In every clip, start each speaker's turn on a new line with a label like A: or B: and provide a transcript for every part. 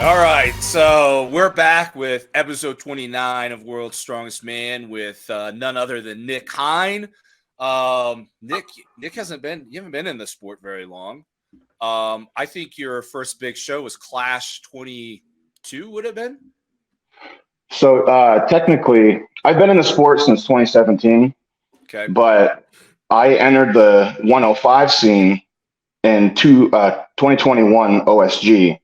A: All right, so we're back with episode 29 of World's Strongest Man with none other than Nick Hein. Nick hasn't been you haven't been in the sport very long. I think your first big show was Clash 22, would it have been?
B: So technically, I've been in the sport since 2017,
A: Okay.
B: but I entered the 105 scene in 2021 OSG.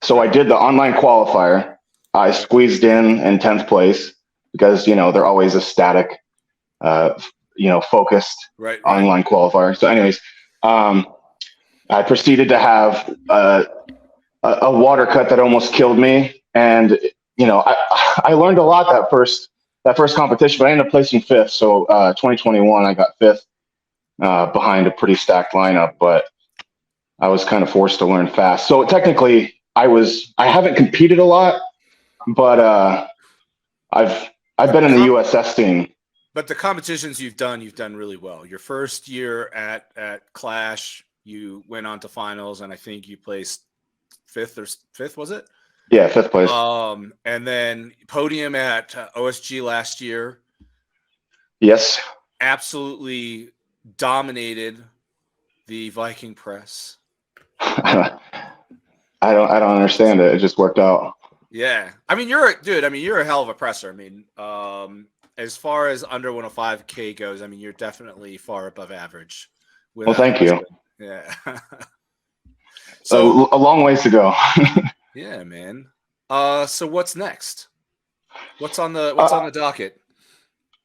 B: So I did the online qualifier. I squeezed in 10th place because, they're always a static, focused
A: Right.
B: online qualifier. So anyways, I proceeded to have a water cut that almost killed me. And, I learned a lot that first competition, but I ended up placing fifth. So 2021, I got fifth behind a pretty stacked lineup, but I was kind of forced to learn fast. So technically, I haven't competed a lot, but I've been in the USS scene.
A: But the competitions you've done really well. Your first year at Clash, you went on to finals, and I think you placed fifth, was it?
B: Yeah, fifth place.
A: And then podium at OSG last year.
B: Yes.
A: Absolutely dominated the Viking press.
B: I don't understand it. It just worked out.
A: Yeah. I mean, you're a hell of a presser. I mean, as far as under 105K goes, I mean, you're definitely far above average.
B: Well, thank you.
A: Yeah.
B: So a long ways to go.
A: Yeah, man. So what's next? What's on the docket?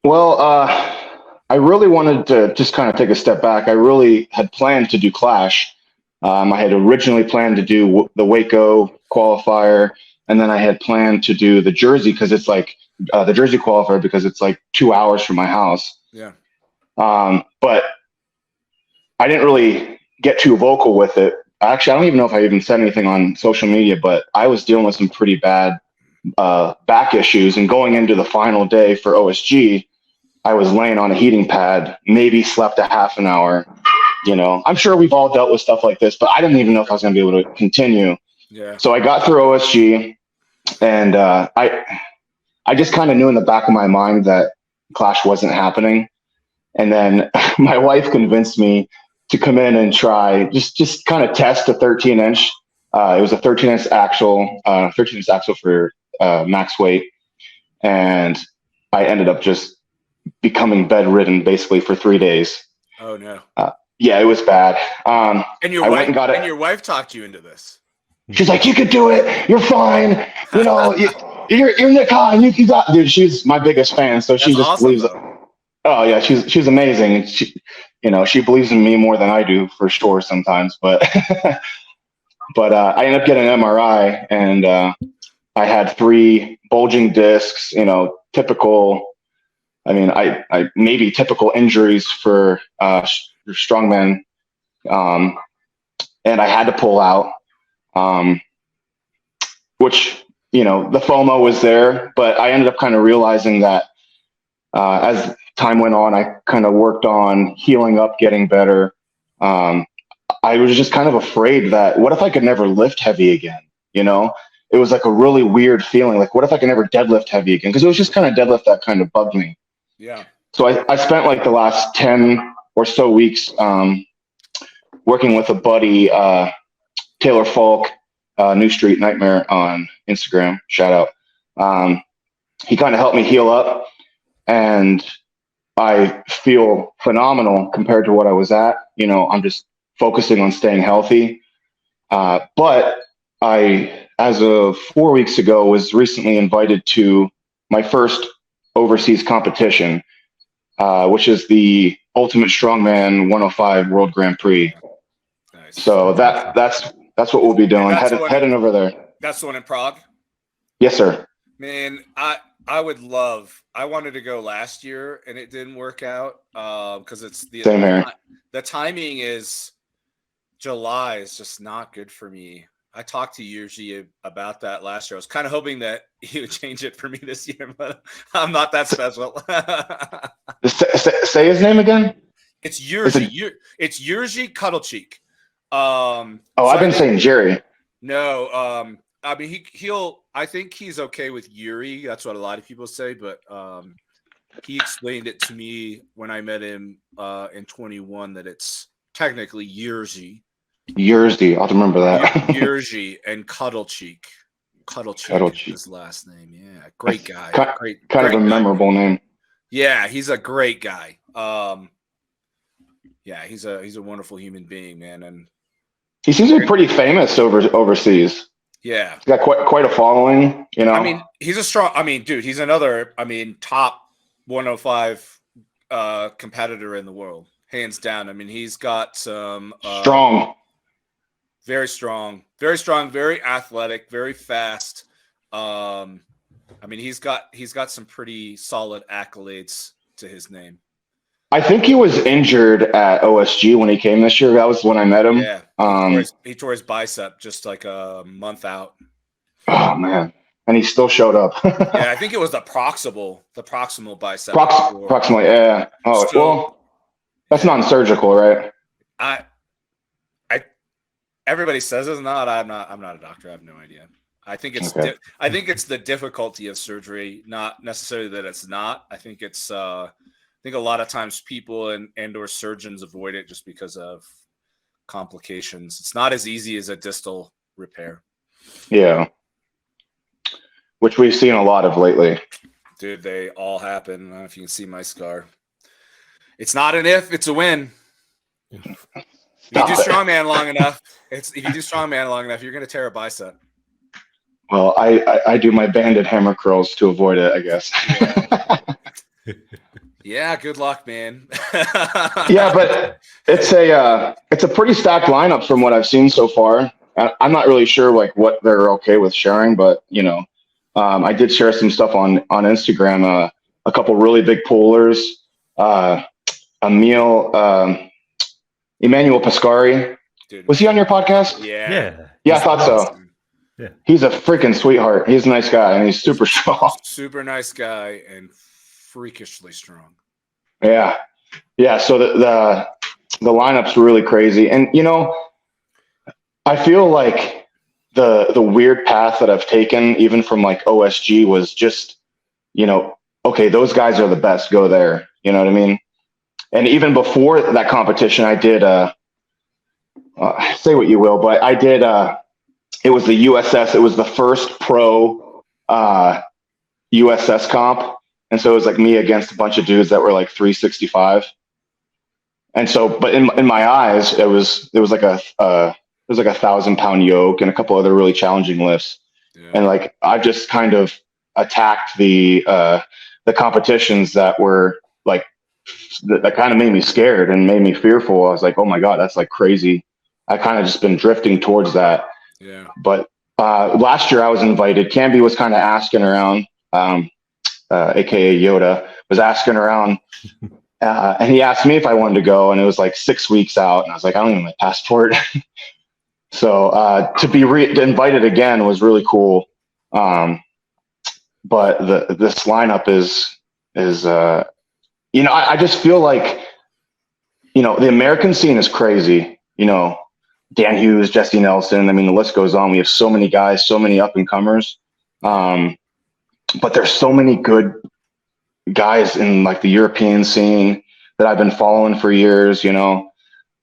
B: Well, I really wanted to just kind of take a step back. I really had planned to do Clash. I had originally planned to do the Waco qualifier, and then I had planned to do the Jersey because it's like the Jersey qualifier because it's like 2 hours from my house.
A: Yeah.
B: But I didn't really get too vocal with it. Actually, I don't even know if I even said anything on social media, but I was dealing with some pretty bad back issues. And going into the final day for OSG, I was laying on a heating pad, maybe slept a half an hour. I'm sure we've all dealt with stuff like this, but I didn't even know if I was going to be able to continue.
A: Yeah.
B: So I got through OSG, and I just kind of knew in the back of my mind that Clash wasn't happening. And then my wife convinced me to come in and try, just kind of test a 13-inch. It was a 13-inch axle, 13-inch axle for max weight. And I ended up just becoming bedridden basically for 3 days.
A: Oh, no.
B: Yeah, it was bad.
A: And your wife talked you into this.
B: She's like, "You could do it. You're fine. You're Nick Hein. You got." Dude, she's my biggest fan, so she just
A: awesome,
B: believes. Oh yeah, she's amazing. She believes in me more than I do for sure sometimes. But I ended up getting an MRI, and I had 3 bulging discs. Typical. I mean, I maybe typical injuries for strongman, and I had to pull out. Which, the FOMO was there, but I ended up kind of realizing that as time went on, I kind of worked on healing up, getting better. I was just kind of afraid that what if I could never lift heavy again? It was like a really weird feeling. Like, what if I could never deadlift heavy again? Because it was just kind of deadlift that kind of bugged me.
A: Yeah.
B: So I spent like the last 10 or so weeks working with a buddy, Taylor Falk, New Street Nightmare on Instagram. Shout out. He kind of helped me heal up, and I feel phenomenal compared to what I was at. I'm just focusing on staying healthy. But I, as of 4 weeks ago, was recently invited to my first overseas competition, which is the Ultimate Strongman 105 World Grand Prix. Nice. So that's what we'll be doing. Heading over there.
A: That's the one in Prague?
B: Yes, sir.
A: Man, I wanted to go last year and it didn't work out because it's
B: Same here.
A: The timing is July is just not good for me. I talked to Yurji about that last year. I was kind of hoping that he would change it for me this year, but I'm not that special.
B: Say his name again.
A: It's Yurji. It's Yurji Cuddlecheek.
B: I've been saying Jerry.
A: No, I mean, he'll. I think he's okay with Yuri. That's what a lot of people say, but he explained it to me when I met him in 21 that it's technically Yerzy.
B: Yerzy, I'll remember that.
A: Yerzy and Cuddle Cheek. Cuddle Cheek is his last name. Yeah, great guy. Great
B: of a memorable name.
A: Yeah, he's a great guy. Yeah, he's a wonderful human being, man, and
B: he seems to be pretty famous overseas.
A: Yeah,
B: he's got quite a following. You know,
A: I mean, he's a strong. I mean, dude, he's another. I mean, top 105 competitor in the world, hands down. I mean, he's got some
B: strong.
A: Very strong, very athletic, very fast. I mean, he's got some pretty solid accolades to his name.
B: I think he was injured at OSG when he came this year. That was when I met him.
A: Yeah, he tore his bicep just like a month out.
B: Oh man, and he still showed up.
A: Yeah, I think it was the proximal bicep.
B: Proximally, yeah. Oh, so, well, that's non-surgical, right?
A: Everybody says it's not. I'm not a doctor. I have no idea. I think it's
B: okay.
A: I think it's the difficulty of surgery, not necessarily that it's not. I think it's I think a lot of times people and or surgeons avoid it just because of complications. It's not as easy as a distal repair.
B: Yeah. Which we've seen a lot of lately.
A: Dude, they all happen. I don't know if you can see my scar. It's not an if, it's a when. If you do strongman long enough, you're going to tear a bicep.
B: Well, I do my banded hammer curls to avoid it, I guess.
A: Yeah, good luck, man.
B: Yeah, but it's a pretty stacked lineup from what I've seen so far. I'm not really sure like what they're okay with sharing, but you know, I did share some stuff on Instagram. A couple really big pullers. Emmanuel Pescari. Dude, was he on your podcast?
A: Yeah,
B: I thought so. Yeah, he's a freaking sweetheart. He's a nice guy, and he's super strong.
A: Super nice guy and freakishly strong.
B: Yeah. So the lineup's really crazy, and you know, I feel like the weird path that I've taken, even from like OSG, was just, you know, okay, those guys are the best. Go there. You know what I mean? And even before that competition, I did, say what you will, but I did, it was the USS. It was the first pro USS comp. And so it was like me against a bunch of dudes that were like 365. And so, but in my eyes, it was like a 1,000-pound yoke and a couple other really challenging lifts. Yeah. And like, I just kind of attacked the competitions that were like, that kind of made me scared and made me fearful. I was like, oh my God, that's like crazy. I kind of just been drifting towards that.
A: Yeah.
B: But last year I was invited. Camby was kind of asking around, AKA Yoda, was asking around. And he asked me if I wanted to go, and it was like 6 weeks out. And I was like, I don't even have my passport. So to be invited again was really cool. But this lineup is you know, I just feel like, you know, the American scene is crazy. You know, Dan Hughes, Jesse Nelson. I mean, the list goes on. We have so many guys, so many up and comers. But there's so many good guys in like the European scene that I've been following for years, you know.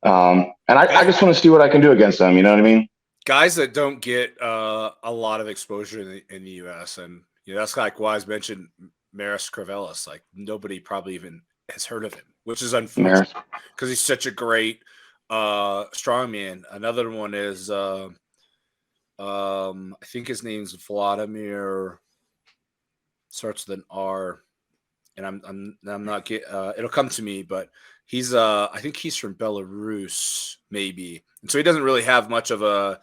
B: And I just want to see what I can do against them. You know what I mean?
A: Guys that don't get a lot of exposure in the U.S. And you know, that's like why I mentioned Maris Kravelis. Like nobody probably even has heard of him, which is unfortunate because he's such a great strongman. Another one is I think his name's Vladimir, starts with an R, and I'm not get it'll come to me, but he's I think he's from Belarus maybe, and so he doesn't really have much of a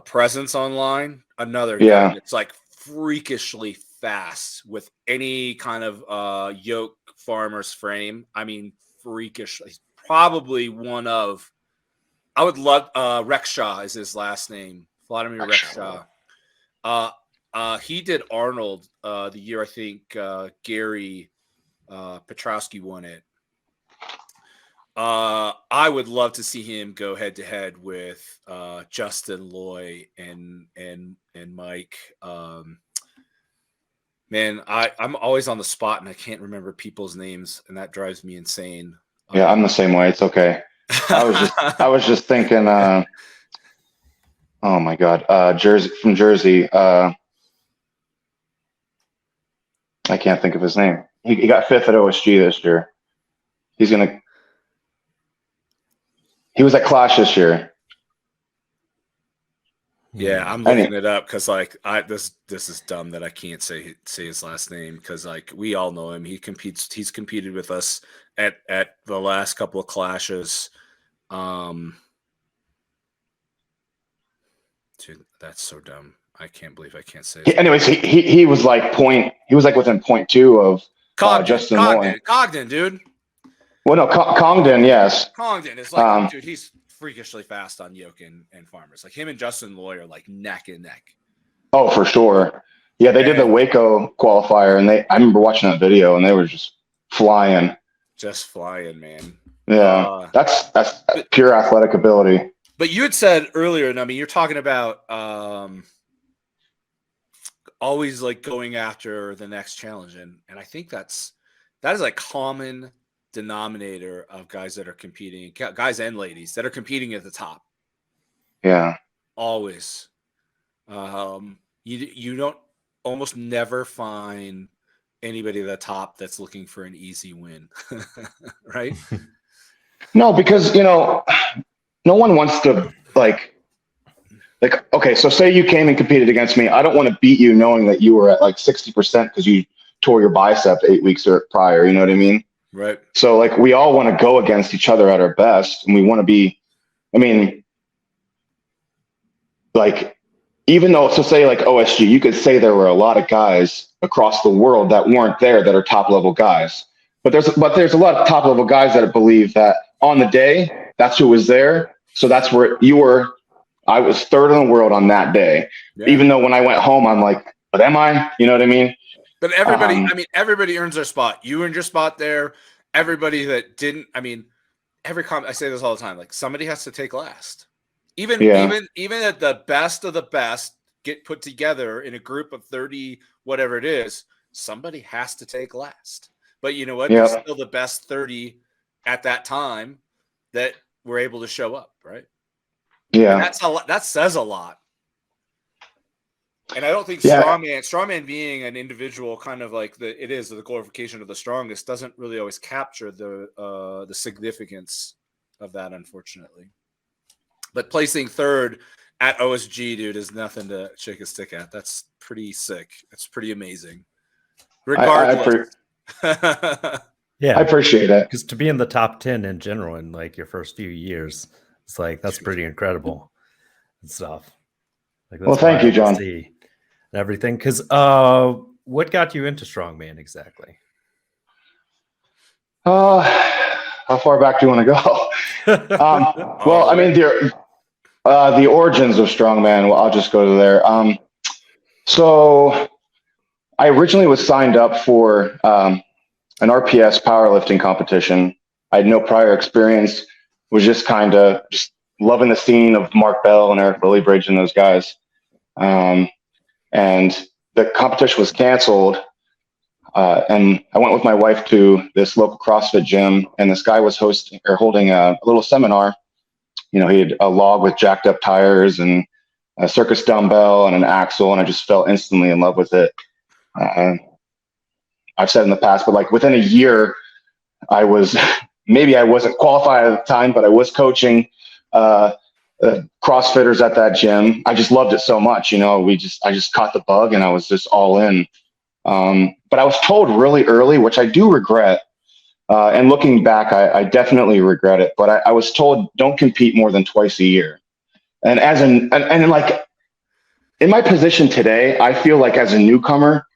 A: presence online. Another guy that's like freakishly fast with any kind of yoke farmer's frame. I mean, freakish. He's probably one of, I would love, Rekshaw is his last name. Vladimir Rekshaw. He did Arnold the year I think Gary Petrowski won it. I would love to see him go head to head with Justin Loy and Mike. Man, I'm always on the spot and I can't remember people's names, and that drives me insane.
B: Yeah, I'm the same way. It's okay. I was just thinking. Oh my God, from Jersey. I can't think of his name. He got 5th at OSG this year. He was at Clash this year.
A: Yeah, I'm looking it up because like this is dumb that I can't say his last name, because like we all know him. He's competed with us at the last couple of clashes. Dude, that's so dumb. I can't believe I can't say it.
B: Anyways, he was like within 0.2 of Justin Loy.
A: Cogden, dude.
B: Well, no, Congdon, yes.
A: Congdon is like, dude, he's freakishly fast on yoke and farmers. Like him and Justin Loy are like neck and neck.
B: Oh, for sure. Yeah, they did the Waco qualifier, and I remember watching that video, and they were just flying.
A: Just flying, man.
B: Yeah, that's pure athletic ability.
A: But you had said earlier, and I mean, you're talking about always like going after the next challenge, and I think that is a common denominator of guys that are competing, guys and ladies that are competing at the top.
B: Yeah,
A: always. You don't almost never find anybody at the top that's looking for an easy win, right?
B: No, because no one wants to like okay, so say you came and competed against me. I don't want to beat you knowing that you were at like 60% because you tore your bicep 8 weeks prior. You know what I mean?
A: Right.
B: So like we all want to go against each other at our best, and we want to be. I mean, like even though, so say like OSG, you could say there were a lot of guys across the world that weren't there that are top level guys, but there's a lot of top level guys that believe that on the day that's who was there. So that's where you were. I was 3rd in the world on that day, even though when I went home, I'm like, but am I? You know what I mean?
A: But everybody earns their spot. You earned your spot there. Everybody that didn't, I mean, I say this all the time. Like somebody has to take last. Even at the best of the best get put together in a group of 30, whatever it is, somebody has to take last. But you know what? There's still the best 30 at that time that were able to show up, right?
B: Yeah,
A: and that says a lot. And I don't think strongman being an individual, kind of like the glorification of the strongest, doesn't really always capture the significance of that, unfortunately. But placing 3rd at OSG, dude, is nothing to shake a stick at. That's pretty sick. That's pretty amazing. Regardless.
C: Yeah,
B: I appreciate it.
C: Because to be in the top 10 in general in like your first few years, it's like that's pretty incredible and stuff. Like,
B: well, thank you, John.
C: And everything. Because what got you into strongman exactly?
B: How far back do you want to go? Well, I mean, the origins of strongman. Well, I'll just go to there. So I originally was signed up for an RPS powerlifting competition. I had no prior experience. Was just kind of just loving the scene of Mark Bell and Eric Lillybridge and those guys. And the competition was canceled. And I went with my wife to this local CrossFit gym, and this guy was holding a little seminar. He had a log with jacked up tires and a circus dumbbell and an axle, and I just fell instantly in love with it. I've said in the past, but like within a year, maybe I wasn't qualified at the time, but I was coaching CrossFitters at that gym. I just loved it so much. I just caught the bug, and I was just all in. But I was told really early, which I do regret. And looking back, I definitely regret it. But I was told don't compete more than twice a year. And like in my position today, I feel like as a newcomer,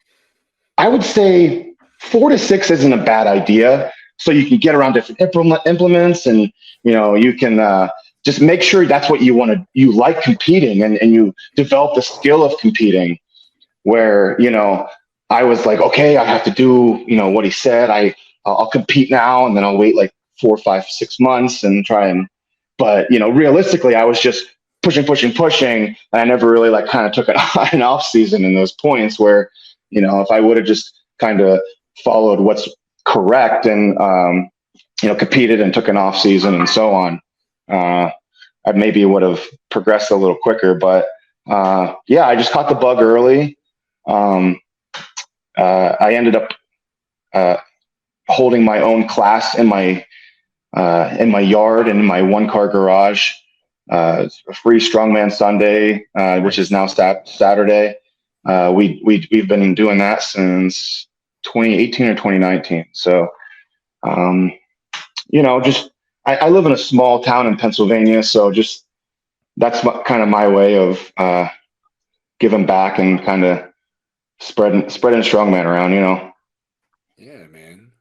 B: I would say 4 to 6 isn't a bad idea. So you can get around different implements, and you can just make sure that's what you like competing, and you develop the skill of competing. Where I was like, okay, I have to do what he said. I'll compete now, and then I'll wait like 4, 5, 6 months and but realistically, I was just pushing, and I never really like kind of took an off season in those points where, if I would have just kind of followed what's correct and, competed and took an off season and so on, I maybe would have progressed a little quicker. But I just caught the bug early. I ended up holding my own class in my yard and in my 1-car garage. A free strongman Sunday, which is now Saturday. We've been doing that since 2018 or 2019. So, just I live in a small town in Pennsylvania, so just that's kind of my way of giving back and kind of spreading strongman around.
A: Yeah, man.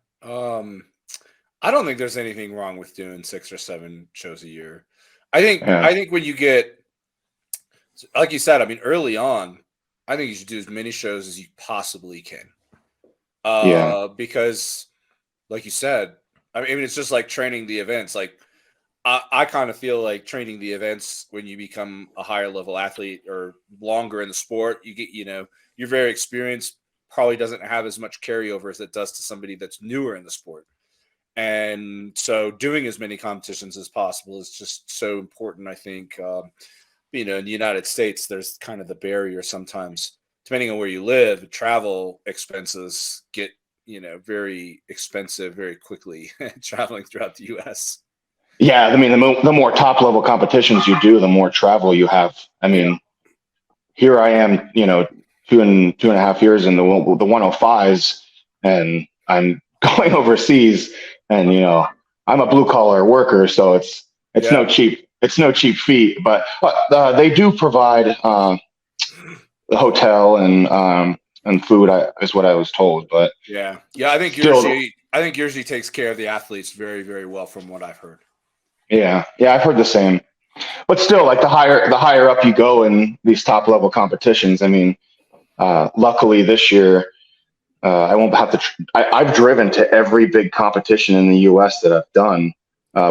A: I don't think there's anything wrong with doing 6 or 7 shows a year. I think when you get, like you said, I mean, early on, I think you should do as many shows as you possibly can. Because, like you said, I mean, it's just like training the events. Like, I kind of feel like training the events when you become a higher level athlete or longer in the sport, you get, you're very experienced, probably doesn't have as much carryover as it does to somebody that's newer in the sport. And so doing as many competitions as possible is just so important. I think, in the United States, there's kind of the barrier sometimes, depending on where you live, travel expenses get, very expensive very quickly traveling throughout the US.
B: Yeah. I mean, the more top level competitions you do, the more travel you have. I mean, here I am, 2.5 years in the 105s, and I'm going overseas, and I'm a blue collar worker, so it's no cheap feat. But they do provide the hotel and food, is what I was told. But
A: I think usually takes care of the athletes very, very well, from what I've heard.
B: Yeah, I've heard the same. But still, like the higher up you go in these top level competitions, I mean, luckily this year, I won't have to. I've driven to every big competition in the U.S. that I've done,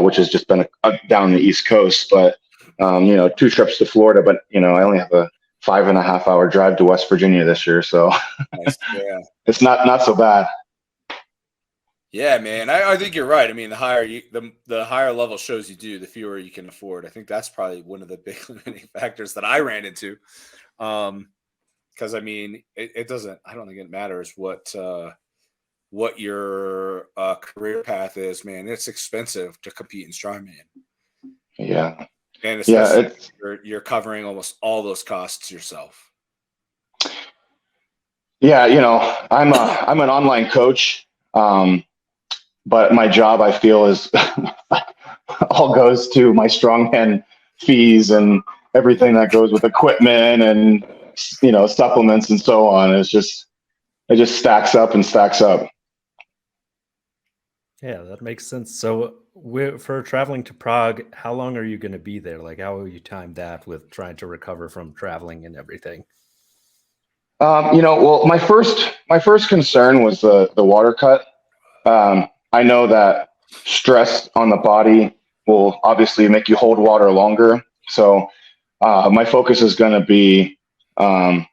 B: which has just been down the East Coast. But 2 trips to Florida. But I only have a 5.5-hour drive to West Virginia this year, so
A: nice. Yeah,
B: it's not so bad.
A: Yeah, man, I think you're right. I mean, the higher level shows you do, the fewer you can afford. I think that's probably one of the big limiting factors that I ran into. Because I mean, it doesn't. I don't think it matters what your career path is, man. It's expensive to compete in strongman.
B: Yeah,
A: and especially you're covering almost all those costs yourself.
B: Yeah, I'm an online coach, but my job, I feel, is all goes to my strongman fees and everything that goes with equipment and supplements and so on. It just stacks up and stacks up.
C: Yeah, that makes sense. So for traveling to Prague, how long are you going to be there? Like, how will you time that with trying to recover from traveling and everything?
B: Well, my first concern was the water cut. I know that stress on the body will obviously make you hold water longer. So my focus is going to be, trying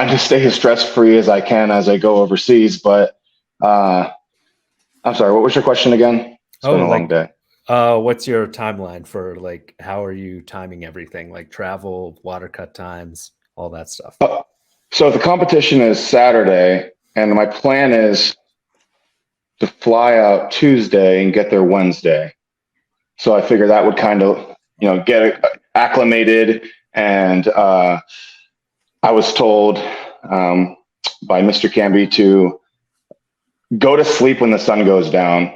B: to stay as stress-free as I can as I go overseas. But I'm sorry, what was your question again? It's been a long day.
C: What's your timeline for, like, how are you timing everything, like travel, water cut times, all that stuff?
B: So the competition is Saturday, and my plan is to fly out Tuesday and get there Wednesday. So I figure that would kind of, get acclimated. And I was told by Mr. Camby to go to sleep when the sun goes down,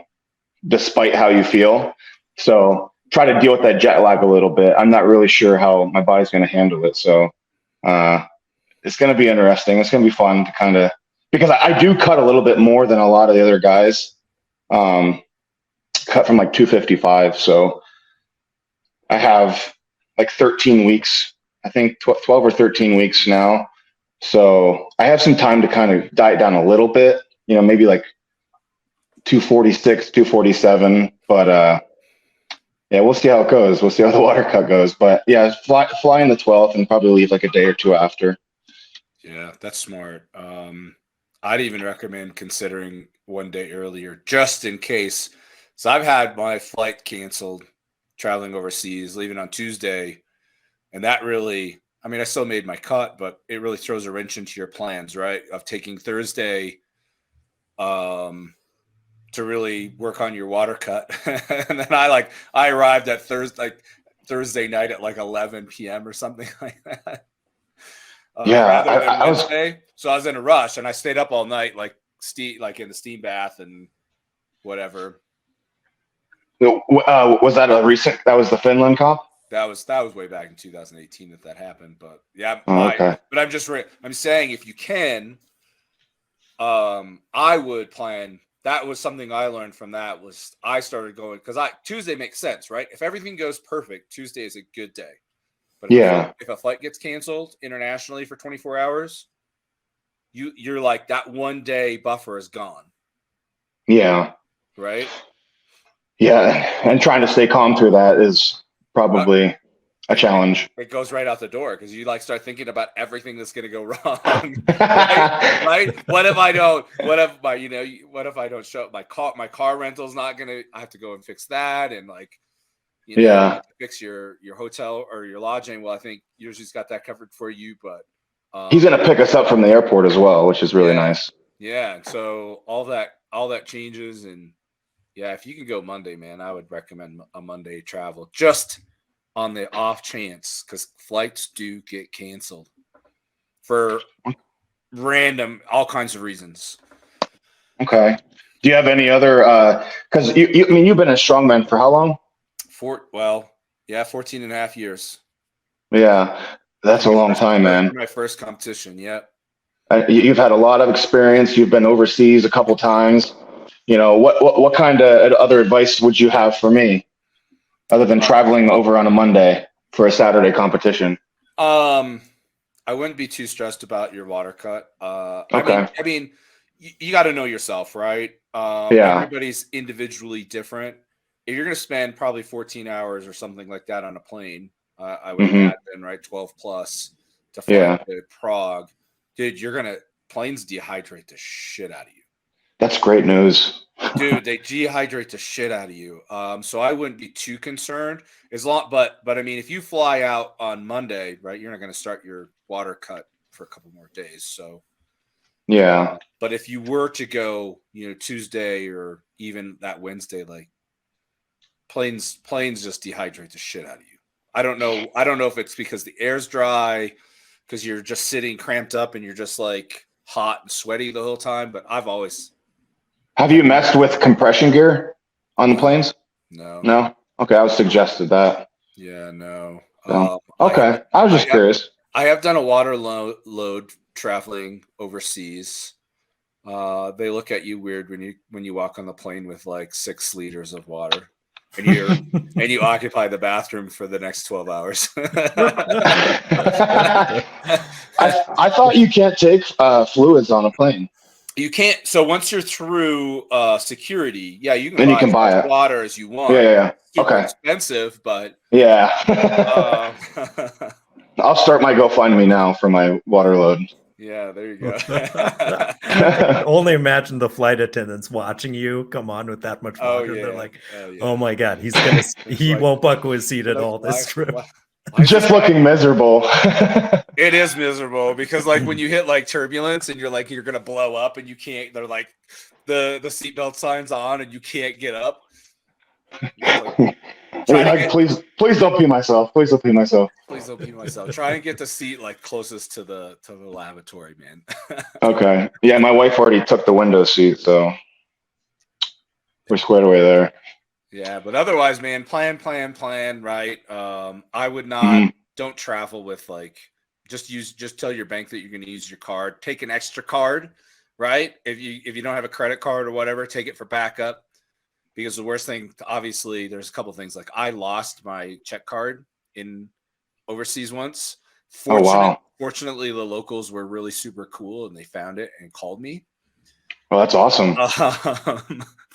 B: despite how you feel. So try to deal with that jet lag a little bit. I'm not really sure how my body's going to handle it. So it's going to be interesting. It's going to be fun to kind of, because I do cut a little bit more than a lot of the other guys, cut from like 255. So I have like 13 weeks, I think 12 or 13 weeks now. So I have some time to kind of diet down a little bit, maybe like 246, 247, but yeah, we'll see how it goes. We'll see how the water cut goes. But yeah, fly in the 12th and probably leave like a day or two after.
A: Yeah, that's smart. I'd even recommend considering one day earlier just in case. So I've had my flight canceled traveling overseas, leaving on Tuesday, and that really, I mean, I still made my cut, but it really throws a wrench into your plans, right? Of taking Thursday to really work on your water cut. And then I arrived at Thursday night at like 11 p.m. or something like that.
B: Yeah,
A: Rather than
B: I was.
A: Wednesday. So I was in a rush and I stayed up all night, like in the steam bath and whatever.
B: Was that a recent? That was the Finland comp.
A: That was way back in 2018 that happened. But yeah,
B: Oh, okay.
A: but I'm saying if you can, I would plan. That was something I learned from that was I started going because Tuesday makes sense, right? If everything goes perfect, Tuesday is a good day. But
B: Yeah.
A: if a flight gets canceled internationally for 24 hours, you're like that 1 day buffer is gone.
B: Yeah.
A: Right.
B: Yeah, and trying to stay calm through that is probably a challenge.
A: It goes right out the door because you like start thinking about everything that's going to go wrong. Right? What if I don't? What if I don't show up? My car rental's not going to. I have to go and fix that, and you have to fix your hotel or your lodging. Well, I think Usually's got that covered for you, but
B: he's going to pick us up from the airport as well, which is really nice.
A: Yeah, and so all that changes, and yeah, if you can go Monday, man, I would recommend a Monday travel just on the off chance because flights do get canceled for random, all kinds of reasons.
B: Okay. Do you have any other? Because I mean, you've been a strongman for how long?
A: 14 and a half years.
B: Yeah, that's a long time, man.
A: My first competition. Yeah.
B: You've had a lot of experience. You've been overseas a couple times. What kind of other advice would you have for me, other than traveling over on a Monday for a Saturday competition?
A: I wouldn't be too stressed about your water cut.
B: Okay.
A: I mean, you got to know yourself, right?
B: Yeah.
A: Everybody's individually different. If you're going to spend probably 14 hours or something like that on a plane, I would imagine, right? 12 plus to fly to Prague. Dude, planes dehydrate the shit out of you.
B: That's great news.
A: Dude, they dehydrate the shit out of you. So I wouldn't be too concerned but I mean, if you fly out on Monday, right, you're not going to start your water cut for a couple more days. So
B: yeah.
A: But if you were to go, Tuesday or even that Wednesday, like planes just dehydrate the shit out of you. I don't know if it's because the air's dry, because you're just sitting cramped up and you're just like hot and sweaty the whole time. But
B: Have you messed with compression gear on the planes?
A: No.
B: No? Okay, I was suggested that.
A: Yeah, no.
B: Okay, I was just curious.
A: I have done a water load traveling overseas. They look at you weird when you walk on the plane with like 6 liters of water. And you occupy the bathroom for the next 12 hours.
B: I thought you can't take fluids on a plane.
A: You can't. So once you're through security, yeah, you can
B: then
A: buy
B: you can buy
A: as much
B: it.
A: Water as you want.
B: Yeah.
A: Super
B: Okay.
A: expensive, but
B: yeah. I'll start my GoFundMe now for my water load.
A: Yeah, there you go.
C: I can only imagine the flight attendants watching you come on with that much water. They're like, "Oh my god, he won't buckle his seat at all this trip."
B: Just looking miserable.
A: It is miserable because like when you hit like turbulence and you're gonna blow up and you can't. They're like the seatbelt signs on and you can't get up.
B: Please don't pee myself. Please don't pee myself.
A: Please don't pee myself. Try and get the seat like closest to the lavatory, man.
B: Okay. Yeah, my wife already took the window seat, so we're squared away there.
A: Yeah, but otherwise, man, plan, right? I would not don't travel with like just tell your bank that you're gonna use your card. Take an extra card, right? If you don't have a credit card or whatever, take it for backup. Because the worst thing, obviously, there's a couple things. Like I lost my check card in overseas once. Fortunately, the locals were really super cool and they found it and called me.
B: Well, that's awesome.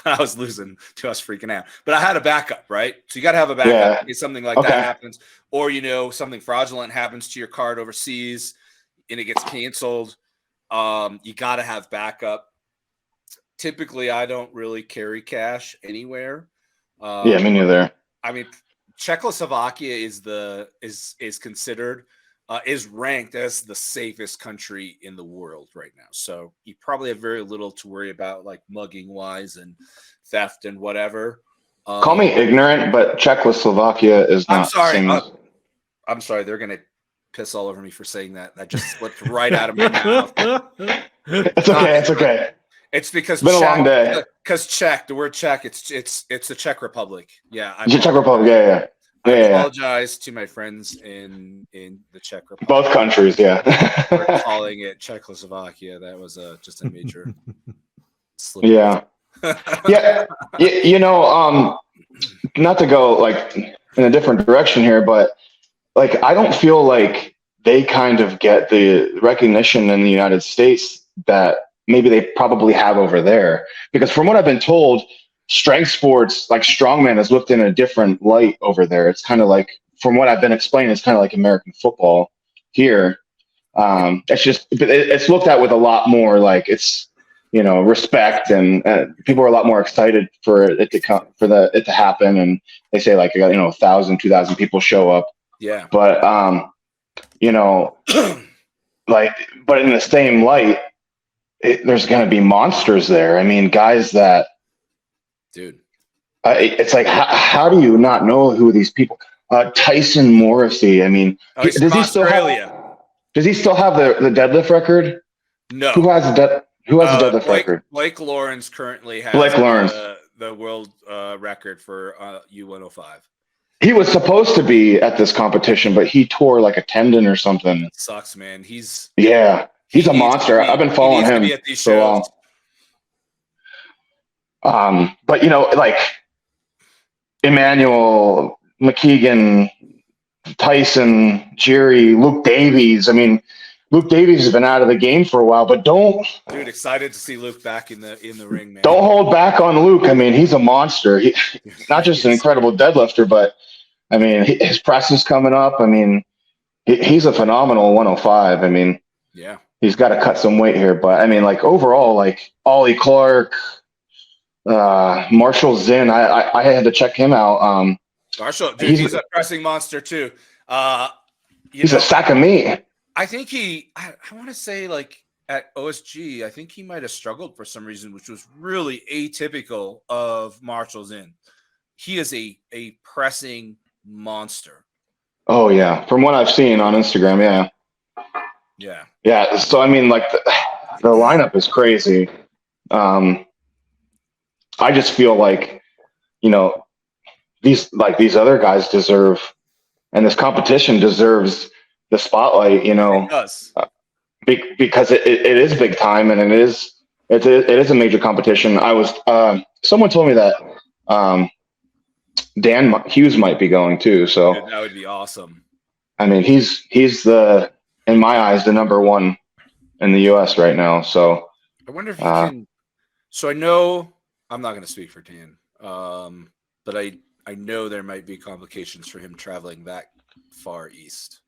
A: I was losing to us freaking out, but I had a backup, right? So you got to have a backup in case something like that happens, or something fraudulent happens to your card overseas and it gets canceled. You got to have backup. Typically, I don't really carry cash anywhere.
B: Yeah, me neither.
A: I mean, Czechoslovakia is considered is ranked as the safest country in the world right now. So you probably have very little to worry about, like mugging wise and theft and whatever.
B: Call me ignorant, but Czechoslovakia is not.
A: I'm sorry. They're gonna piss all over me for saying that. That just slipped right out of my mouth.
B: It's okay. It's okay.
A: It's because
B: it's been a long day.
A: Because Czech, the word Czech, it's the Czech Republic. Yeah,
B: the Czech Republic. Yeah.
A: I apologize to my friends in the Czech Republic.
B: Both countries, yeah.
A: We're calling it Czechoslovakia. That was just a major slip.
B: Yeah. Yeah. Not to go like in a different direction here, but like I don't feel like they kind of get the recognition in the United States that maybe they probably have over there. Because from what I've been told, strength sports like strongman is looked in a different light over there. It's kind of like, from what I've been explained, it's kind of like American football here. It's looked at with a lot more like it's, respect, and people are a lot more excited for it to come, it to happen. And they say like, 1,000, 2,000 people show up.
A: Yeah.
B: But, but in the same light, there's going to be monsters there. I mean, guys that,
A: dude,
B: it's like, how do you not know who these people? Tyson Morrissey. I mean, does he still have the deadlift record?
A: No.
B: Who has the deadlift record?
A: Blake Lawrence currently has the world record for U105.
B: He was supposed to be at this competition, but he tore like a tendon or something.
A: That sucks, man. He's
B: a monster. I've been following him so long. But like Emmanuel, McKeegan, Tyson, Jerry, Luke Davies. I mean, Luke Davies has been out of the game for a while, but
A: dude, excited to see Luke back in the ring, man.
B: Don't hold back on Luke. I mean, he's a monster. He's not just an incredible deadlifter, but I mean, his press is coming up. I mean, he's a phenomenal 105. I mean,
A: yeah,
B: he's got to cut some weight here, but I mean, like overall, like Ollie Clark, Marshall Zinn, I had to check him out.
A: Marshall, dude, he's a pressing monster too.
B: He's a sack of meat.
A: I think I want to say like at OSG, I think he might have struggled for some reason, which was really atypical of Marshall Zinn. He is a pressing monster.
B: Oh yeah, from what I've seen on Instagram, yeah. So I mean, like the lineup is crazy. I just feel like these other guys deserve, and this competition deserves the spotlight. It
A: does.
B: Because it is big time, and it is a major competition. I was someone told me that Dan Hughes might be going too. So
A: dude, that would be awesome.
B: I mean, he's in my eyes the number one in the U.S. right now. So
A: I wonder if he can. So I know I'm not going to speak for Dan, but I know there might be complications for him traveling that far east.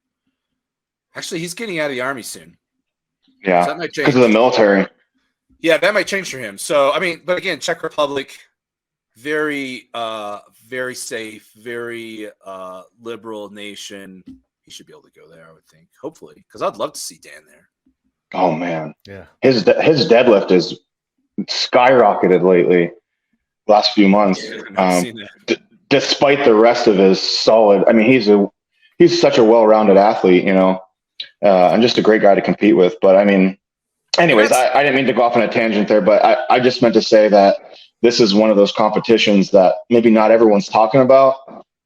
A: Actually, he's getting out of the Army soon.
B: Yeah, so because of the military.
A: Yeah, that might change for him. So, I mean, but again, Czech Republic, very, very safe, very liberal nation. He should be able to go there, I would think. Hopefully, because I'd love to see Dan there.
B: Oh man, yeah. His deadlift is skyrocketed lately. Last few months, despite the rest of his solid. I mean, he's such a well-rounded athlete, and just a great guy to compete with. But I mean, anyways, I didn't mean to go off on a tangent there, but I just meant to say that this is one of those competitions that maybe not everyone's talking about,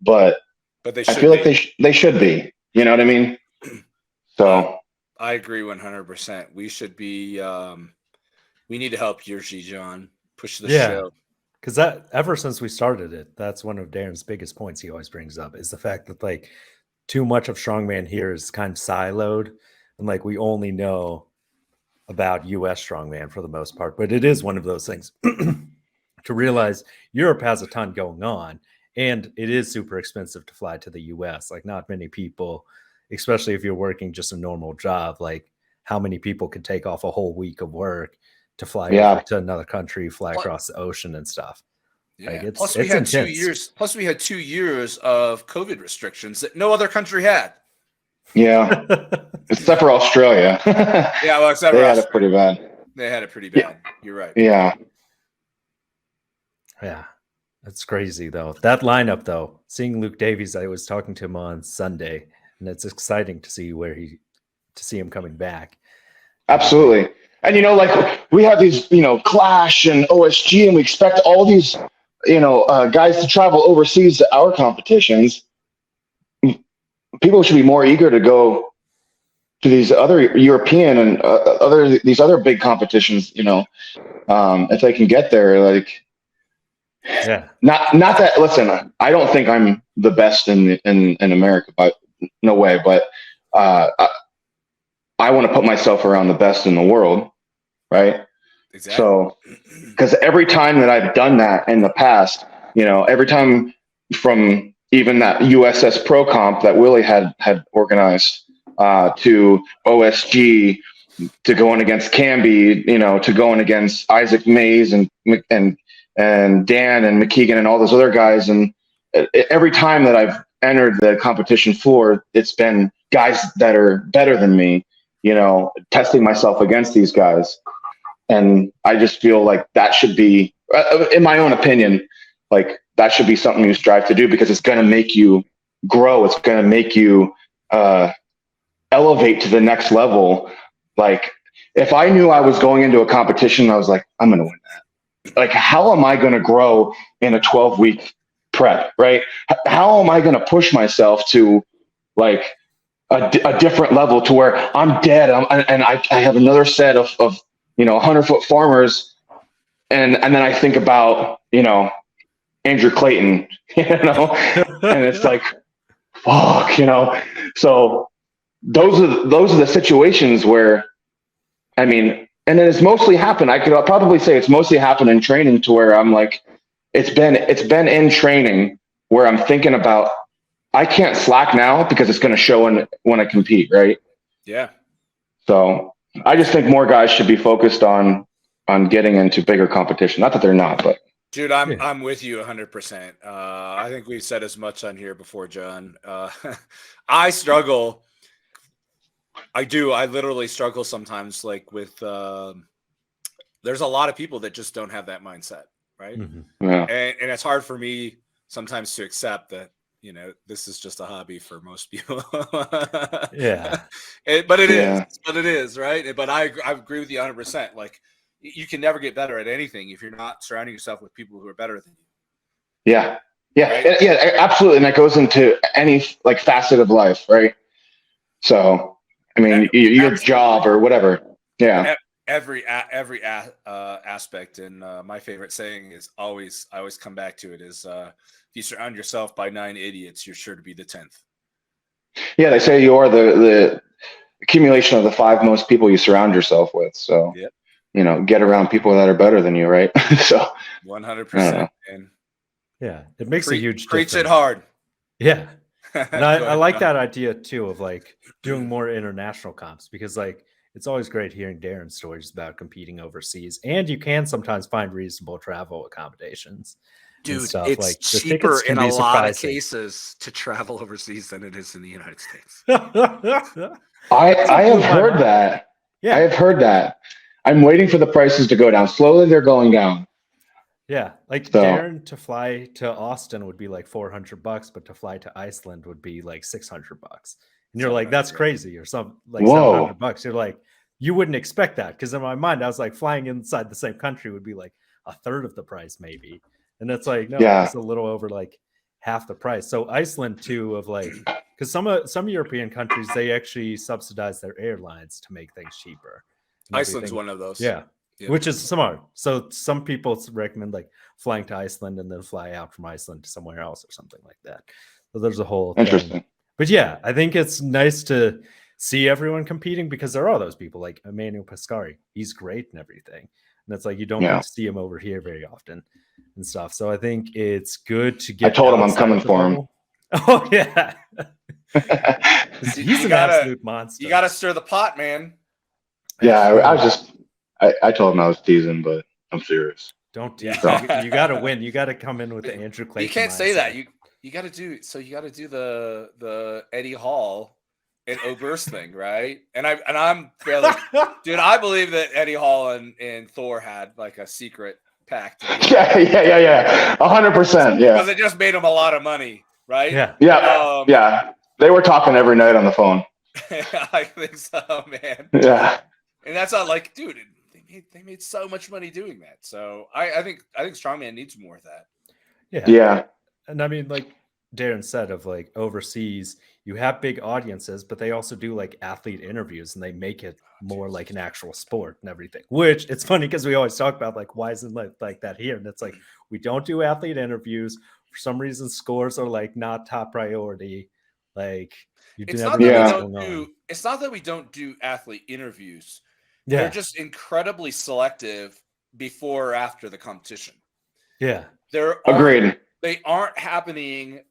B: but I feel like they should be. You know what I mean? So
A: I agree 100%. We should be. We need to help Yershi John push the show.
C: Because that ever since we started it, that's one of Darren's biggest points he always brings up is the fact that like too much of strongman here is kind of siloed, and like we only know about US strongman for the most part, but it is one of those things to realize Europe has a ton going on, and it is super expensive to fly to the US. Like, not many people, especially if you're working just a normal job, like how many people could take off a whole week of work to fly over to another country, fly across the ocean and stuff.
A: Yeah.
C: Like,
A: Plus we had intense. 2 years. Plus we had 2 years of COVID restrictions that no other country had.
B: Yeah, except for Australia.
A: Yeah, well, except
B: they had it pretty bad.
A: They had it pretty bad. Yeah. You're right.
B: Yeah.
C: Yeah. That's crazy, though. That lineup, though, seeing Luke Davies, I was talking to him on Sunday, and it's exciting to see him coming back.
B: Absolutely. And, like we have these, Clash and OSG, and we expect all these, guys to travel overseas to our competitions. People should be more eager to go to these other European and these other big competitions, if they can get there. Like,
C: yeah,
B: not that. Listen, I don't think I'm the best in America, but no way. But I want to put myself around the best in the world, right?
A: Exactly.
B: So, because every time that I've done that in the past, every time from even that USS Pro Comp that Willie had organized to OSG, to going against Camby, to going against Isaac Mays and Dan and McKeegan and all those other guys. And every time that I've entered the competition floor, it's been guys that are better than me, testing myself against these guys. And I just feel like that should be, in my own opinion, like that should be something you strive to do, because it's going to make you grow. It's going to make you elevate to the next level. Like, if I knew I was going into a competition, I was like, I'm going to win that. Like, how am I going to grow in a 12-week prep, right? How am I going to push myself to like a different level to where I'm dead and I have another set of 100-foot farmers, and then I think about Andrew Clayton, and it's like, fuck, So those are the situations where, I mean, and it has mostly happened. I could probably say it's mostly happened in training, to where I'm like, it's been in training where I'm thinking about, I can't slack now because it's going to show when I compete, right?
A: Yeah.
B: So I just think more guys should be focused on getting into bigger competition. Not that they're not, but.
A: Dude, I'm with you 100%. I think we've said as much on here before, John. I struggle. I do. I literally struggle sometimes, like with. There's a lot of people that just don't have that mindset, right?
B: Mm-hmm. Yeah.
A: And it's hard for me sometimes to accept that, this is just a hobby for most people.
C: Yeah.
A: But it is, right? But I agree with you 100%. Like, you can never get better at anything if you're not surrounding yourself with people who are better than you.
B: Yeah. Yeah.
A: Right?
B: Yeah, absolutely. And that goes into any like facet of life, right? So, I mean, your job or whatever. Yeah.
A: Every aspect. And my favorite saying is I always come back to it is, if you surround yourself by 9 idiots, you're sure to be the 10th.
B: Yeah. They say you are the accumulation of the 5 most people you surround yourself with. So,
A: yep.
B: Get around people that are better than you, right? So
A: 100%. And
C: yeah, it makes a huge
A: difference. Preach it hard.
C: Yeah. And I like that idea too, of like doing more international comps, because like it's always great hearing Darren's stories about competing overseas, and you can sometimes find reasonable travel accommodations.
A: Dude,
C: stuff.
A: it's
C: like,
A: cheaper in a lot of cases to travel overseas than it is in the United States.
B: I have heard that.
C: Yeah.
B: I have heard that. I'm waiting for the prices to go down. Slowly, they're going down.
C: Yeah, like Darren, to fly to Austin would be like $400, but to fly to Iceland would be like $600. And you're like, that's crazy, or something like $700. You're like, you wouldn't expect that, because in my mind, I was like, flying inside the same country would be like a third of the price, maybe. And it's like, no, it's a little over like half the price. So Iceland too, of like, because some European countries, they actually subsidize their airlines to make things cheaper.
A: Iceland's one of those.
C: Yeah. Which is smart. So some people recommend like flying to Iceland and then fly out from Iceland to somewhere else or something like that. So there's a whole
B: interesting
C: thing. But yeah, I think it's nice to see everyone competing, because there are those people like Emmanuel Pescari. He's great and everything. And it's like you don't get to see him over here very often and stuff. So I think it's good to get.
B: I told him I'm coming for him.
C: Oh yeah. He's an absolute monster.
A: You got to stir the pot, man.
B: Yeah, I was just I told him I was teasing, but I'm serious.
C: Don't tease. You got to win. You got to come in with the Andrew Clayton.
A: You can't say
C: mindset.
A: that. You got to do. So you got to do the Eddie Hall and Oberst thing, right? And I'm fairly, dude. I believe that Eddie Hall and Thor had like a secret pact.
B: Yeah. 100%. Yeah.
A: Because it just made him a lot of money, right?
B: Yeah. Yeah. They were talking every night on the phone.
A: I think so, man.
B: Yeah.
A: And that's not like, dude, they made so much money doing that. So I think strongman needs more of that.
B: Yeah.
C: And I mean, like Darren said, of like overseas, you have big audiences, but they also do like athlete interviews, and they make it more like an actual sport and everything. Which it's funny because we always talk about like, why isn't it like that here? And it's like, we don't do athlete interviews for some reason. Scores are like not top priority. Like
A: it's not that we don't do athlete interviews. Yeah. They're just incredibly selective before or after the competition.
C: Yeah.
B: Agreed.
A: They aren't happening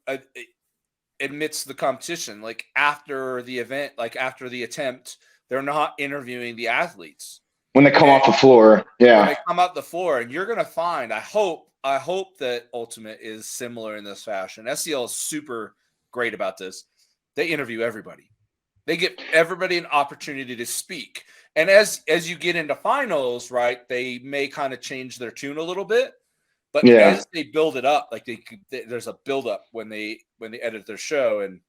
A: amidst the competition. Like after the event, like after the attempt, they're not interviewing the athletes.
B: When they come off the floor. Yeah.
A: When they come out the floor, and you're going to find, I hope that Ultimate is similar in this fashion. SCL is super great about this. They interview everybody. They give everybody an opportunity to speak. And as you get into finals, right, they may kind of change their tune a little bit. But as they build it up, like there's a build up when they edit their show, and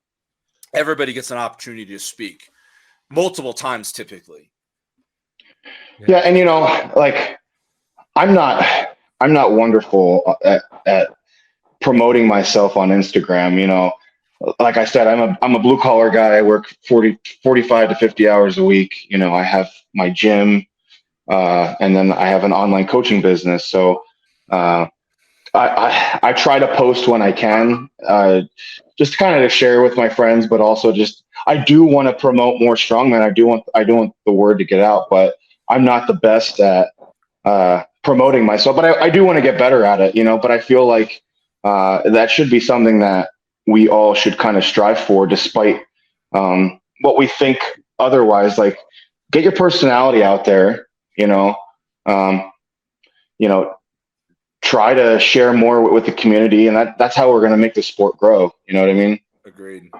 A: everybody gets an opportunity to speak multiple times typically.
B: Yeah, and like I'm not wonderful at promoting myself on Instagram. Like I said, I'm a blue collar guy. I work 45 to 50 hours a week. I have my gym, and then I have an online coaching business. So I try to post when I can, just kind of to share with my friends, but also just I do want to promote more strongman. I do want the word to get out, but I'm not the best at promoting myself. But I do want to get better at it, But I feel like that should be something that we all should kind of strive for, despite what we think otherwise. Like, get your personality out there, try to share more with the community, and that's how we're going to make the sport grow. You know what I mean?
A: Agreed.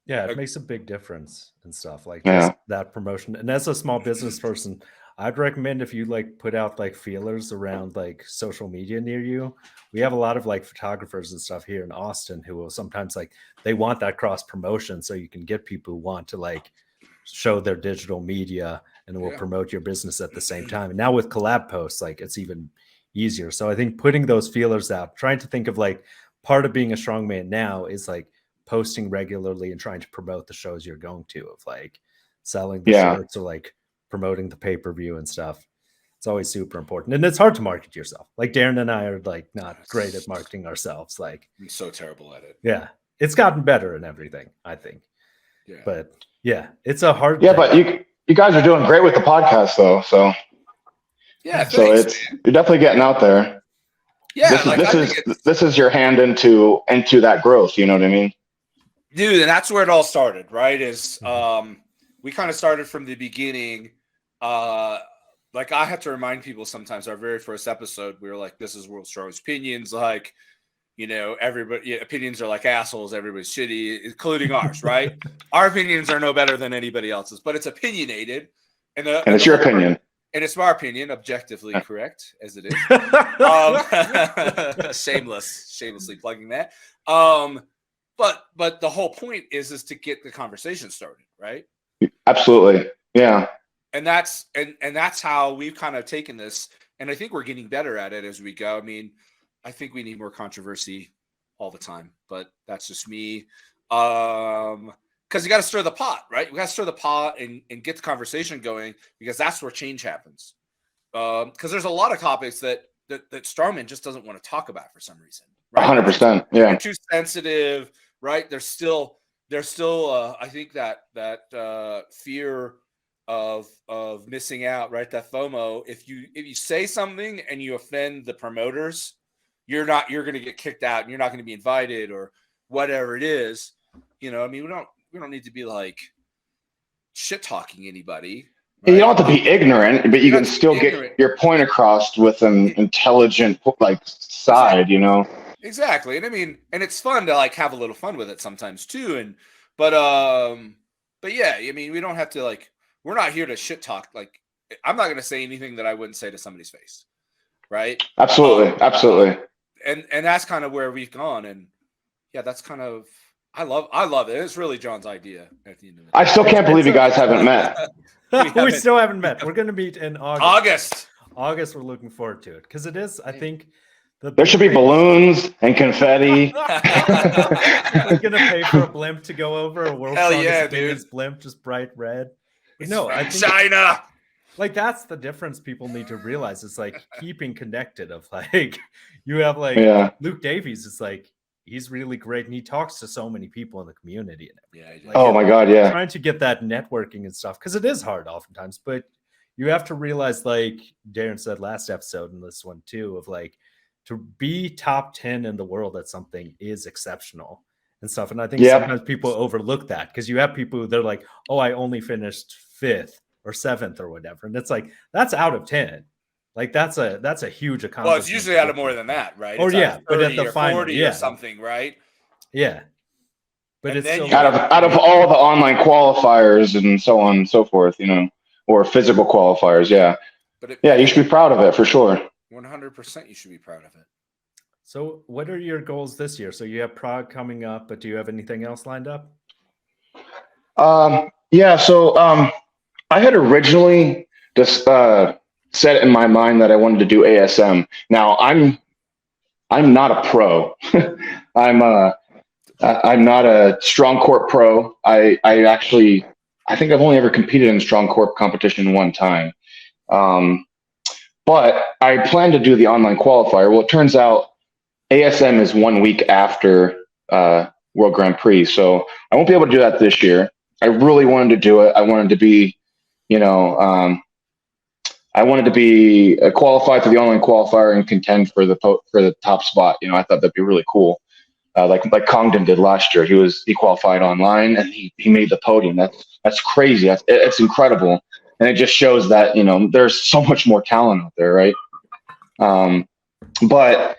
C: Yeah, it makes a big difference and stuff like just that promotion. And as a small business person, I'd recommend if you like put out like feelers around like social media near you. We have a lot of like photographers and stuff here in Austin who will sometimes like they want that cross promotion, so you can get people who want to like show their digital media and will promote your business at the same time. And now with collab posts, like it's even easier. So I think putting those feelers out, trying to think of like part of being a strongman now is like posting regularly and trying to promote the shows you're going to, of like selling the shirts or like promoting the pay-per-view and stuff. It's always super important. And it's hard to market yourself. Like Darren and I are like not great at marketing ourselves. Like
A: I'm so terrible at it.
C: Yeah. It's gotten better and everything, I think.
A: Yeah.
C: But yeah, it's a hard
B: thing. But you guys are doing great with the podcast though. So
A: yeah,
B: so you're definitely getting out there.
A: Yeah,
B: this is your hand into that growth. You know what I mean,
A: dude? And that's where it all started, right? Is we kind of started from the beginning. Like I have to remind people sometimes. Our very first episode, we were like, "This is World's Strongest Opinions." Like, everybody opinions are like assholes. Everybody's shitty, including ours, right? Our opinions are no better than anybody else's, but it's opinionated, and
B: it's your opinion.
A: And it's my opinion, objectively correct as it is. Shamelessly plugging that. But the whole point is to get the conversation started, right?
B: Absolutely, yeah.
A: And that's how we've kind of taken this, and I think we're getting better at it as we go. I mean, I think we need more controversy all the time, but that's just me. Because you got to stir the pot, right? We got to stir the pot and get the conversation going, because that's where change happens. Because there's a lot of topics that strongman just doesn't want to talk about for some reason, right?
B: 100%, yeah.
A: They're too sensitive, right? There's still there's still I think that fear of missing out, right? That FOMO. If you say something and you offend the promoters, you're going to get kicked out and you're not going to be invited or whatever it is. You know, I mean, we don't need to be like shit talking anybody. Right?
B: You don't have to be ignorant, but you can still get your point across with an intelligent like side, you know.
A: Exactly. And I mean, and it's fun to like have a little fun with it sometimes too. But yeah, I mean, we don't have to like, we're not here to shit talk. Like, I'm not going to say anything that I wouldn't say to somebody's face. Right.
B: Absolutely. Absolutely.
A: And that's kind of where we've gone. And yeah, that's kind of, I love it. It's really John's idea at the end of it.
B: I still can't believe you guys haven't met.
C: We still haven't met. We're going to meet in
A: August.
C: We're looking forward to it because it is, I think,
B: there should be balloons and confetti.
C: We're going to pay for a blimp to go over. A world's strongest biggest blimp, just bright red. No, I think
A: China.
C: Like that's the difference people need to realize. It's like keeping connected. Of like you have like Luke Davies. It's like he's really great and he talks to so many people in the community. And
B: like, oh my God, yeah.
C: Trying to get that networking and stuff because it is hard oftentimes. But you have to realize, like Darren said last episode and this one too, of like to be top 10 in the world at something is exceptional and stuff. And I think sometimes people overlook that because you have people who they're like, oh, I only finished 5th or 7th or whatever. And it's like, that's out of 10. Like that's a huge accomplishment.
A: Well, it's usually out of more than that, right?
C: Or but at the final,
A: 40 or something, right?
C: Yeah. But
A: and
C: it's still
B: out of all the online qualifiers and so on and so forth, you know, or physical qualifiers. Yeah. But you should be proud of it for sure.
A: 100% you should be proud of it.
C: So what are your goals this year? So you have Prague coming up, but do you have anything else lined up?
B: So I had originally just set in my mind that I wanted to do ASM. Now I'm not a pro. I'm not a strong corp pro. I think I've only ever competed in strong corp competition one time. But I plan to do the online qualifier. Well, it turns out ASM is 1 week after World Grand Prix. So I won't be able to do that this year. I really wanted to do it. I wanted to be, I wanted to be qualified for the online qualifier and contend for the top spot. You know, I thought that'd be really cool. Like Congdon did last year. He qualified online and he made the podium. That's crazy. It's incredible. And it just shows that, you know, there's so much more talent out there, right? But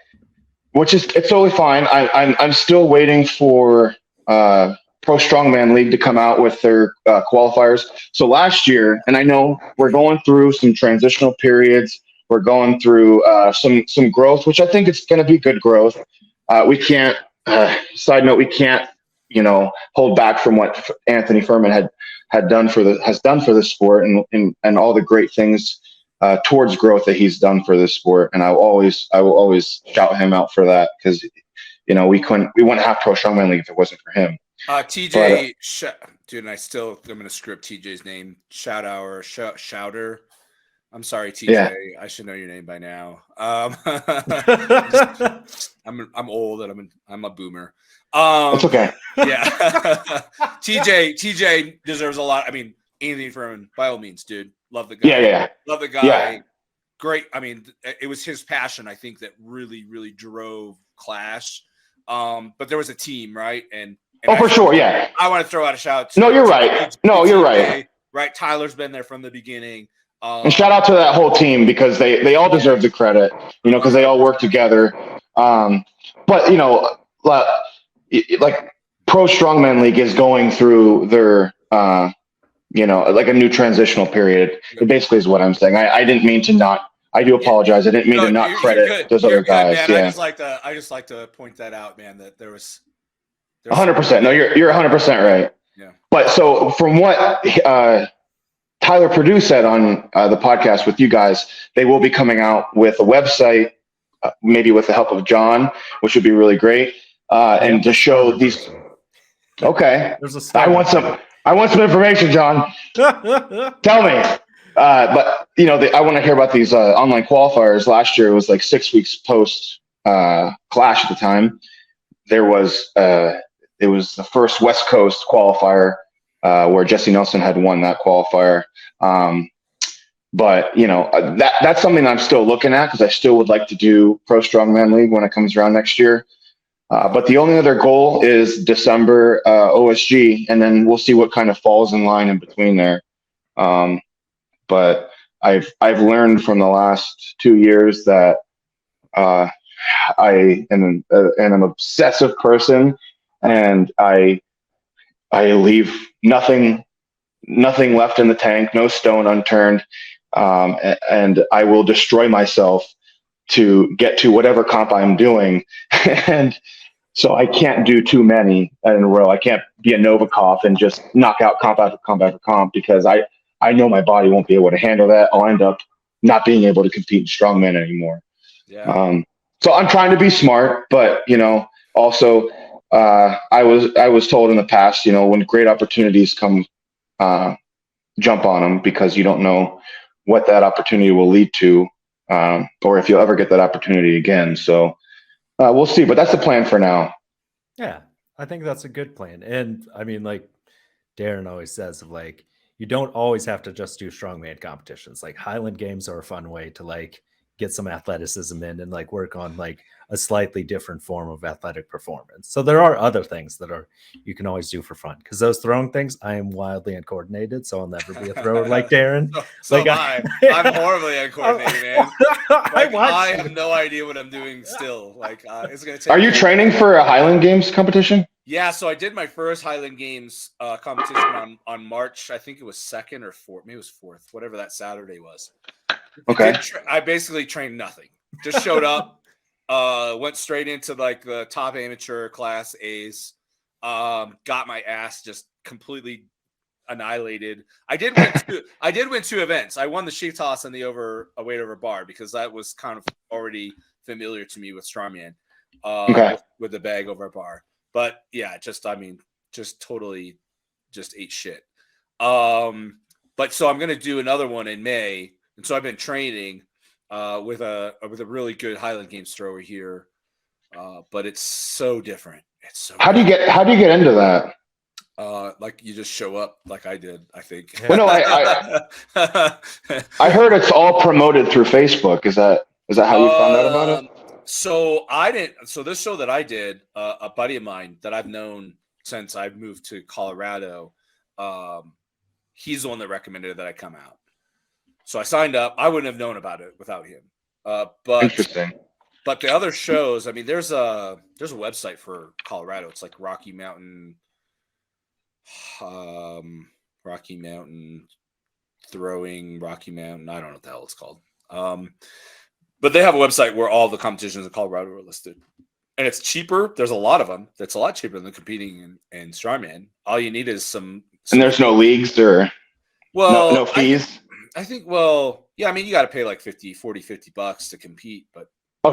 B: it's totally fine. I'm still waiting for Pro Strongman League to come out with their qualifiers. So last year, and I know we're going through some transitional periods. We're going through some growth, which I think it's going to be good growth. We can't. Side note: we can't, hold back from what Anthony Furman has done for the sport and all the great things towards growth that he's done for this sport. And I will always shout him out for that because we wouldn't have Pro Strongman League if it wasn't for him.
A: TJ, dude, and I'm going to script TJ's name. Shouter. I'm sorry, TJ. Yeah. I should know your name by now. I'm old and I'm a boomer.
B: It's okay.
A: Yeah. TJ deserves a lot. I mean, Anthony Furman, by all means, dude. Love the guy.
B: Yeah.
A: Love the guy. Yeah. Great. I mean, it was his passion, I think, that really, really drove Clash. But there was a team, right? And
B: for sure, yeah.
A: I want to throw out a shout out to
B: you're right. You're right.
A: Right. Tyler's been there from the beginning.
B: And shout out to that whole team because they all deserve the credit, because they all work together. But like Pro Strongman League is going through their, like a new transitional period. It basically is what I'm saying. I didn't mean to not. I do apologize. I didn't mean to not credit those other guys.
A: Man.
B: Yeah.
A: I just like to point that out, man. That there was
B: 100%. No, you're 100% right.
A: Yeah.
B: But so from what Tyler Purdue said on the podcast with you guys, they will be coming out with a website, maybe with the help of John, which would be really great, and to show these. Okay, I want some information, John. Tell me. But I want to hear about these online qualifiers. Last year it was like 6 weeks post Clash at the time. There was it was the first West Coast qualifier where Jesse Nelson had won that qualifier. But that's something I'm still looking at because I still would like to do Pro Strongman League when it comes around next year. But the only other goal is December OSG, and then we'll see what kind of falls in line in between there. But I've learned from the last 2 years that I am an obsessive person, and I leave nothing left in the tank, no stone unturned, and I will destroy myself to get to whatever comp I'm doing. And so I can't do too many in a row. I can't be a Novikov and just knock out comp after comp after comp because I know my body won't be able to handle that. I'll end up not being able to compete in strongman anymore.
A: Yeah.
B: So I'm trying to be smart, but also I was told in the past, when great opportunities come, jump on them because you don't know what that opportunity will lead to, or if you'll ever get that opportunity again. So we'll see, but that's the plan for now.
C: Yeah, I think that's a good plan. And I mean, like Darren always says, like, you don't always have to just do strongman competitions. Like Highland Games are a fun way to like get some athleticism in and like work on like a slightly different form of athletic performance. So there are other things that you can always do for fun, because those throwing things, I am wildly uncoordinated, so I'll never be a thrower like Darren.
A: So like I'm horribly uncoordinated, man. Like, I have no idea what I'm doing still. Like it's gonna take.
B: Are you training for a Highland Games competition?
A: Yeah, so I did my first Highland Games competition on March. I think it was 2nd or 4th. Maybe it was 4th, whatever that Saturday was.
B: Okay.
A: I basically trained nothing. Just showed up, went straight into like the top amateur class A's. Got my ass just completely annihilated. I did win 2 events. I won the sheet toss and the weight over bar because that was kind of already familiar to me with strongman. With the bag over a bar. But yeah, just totally just ate shit. But so I'm gonna do another one in May, and so I've been training with a really good Highland Games thrower here. But it's so different. It's so.
B: How do you get into that?
A: Like you just show up, like I did. I think.
B: Well, no, I heard it's all promoted through Facebook. Is that how you found out about it?
A: So I didn't. So this show that I did, a buddy of mine that I've known since I moved to Colorado, he's the one that recommended that I come out. So I signed up. I wouldn't have known about it without him. But
B: interesting.
A: But the other shows, I mean, there's a website for Colorado. It's like Rocky Mountain Throwing, Rocky Mountain. I don't know what the hell it's called. But they have a website where all the competitions in Colorado are listed. And it's cheaper. There's a lot of them. That's a lot cheaper than competing in strongman. All you need is some
B: and there's no leagues or no fees?
A: I think, yeah, I mean, you got to pay like $50 to compete. But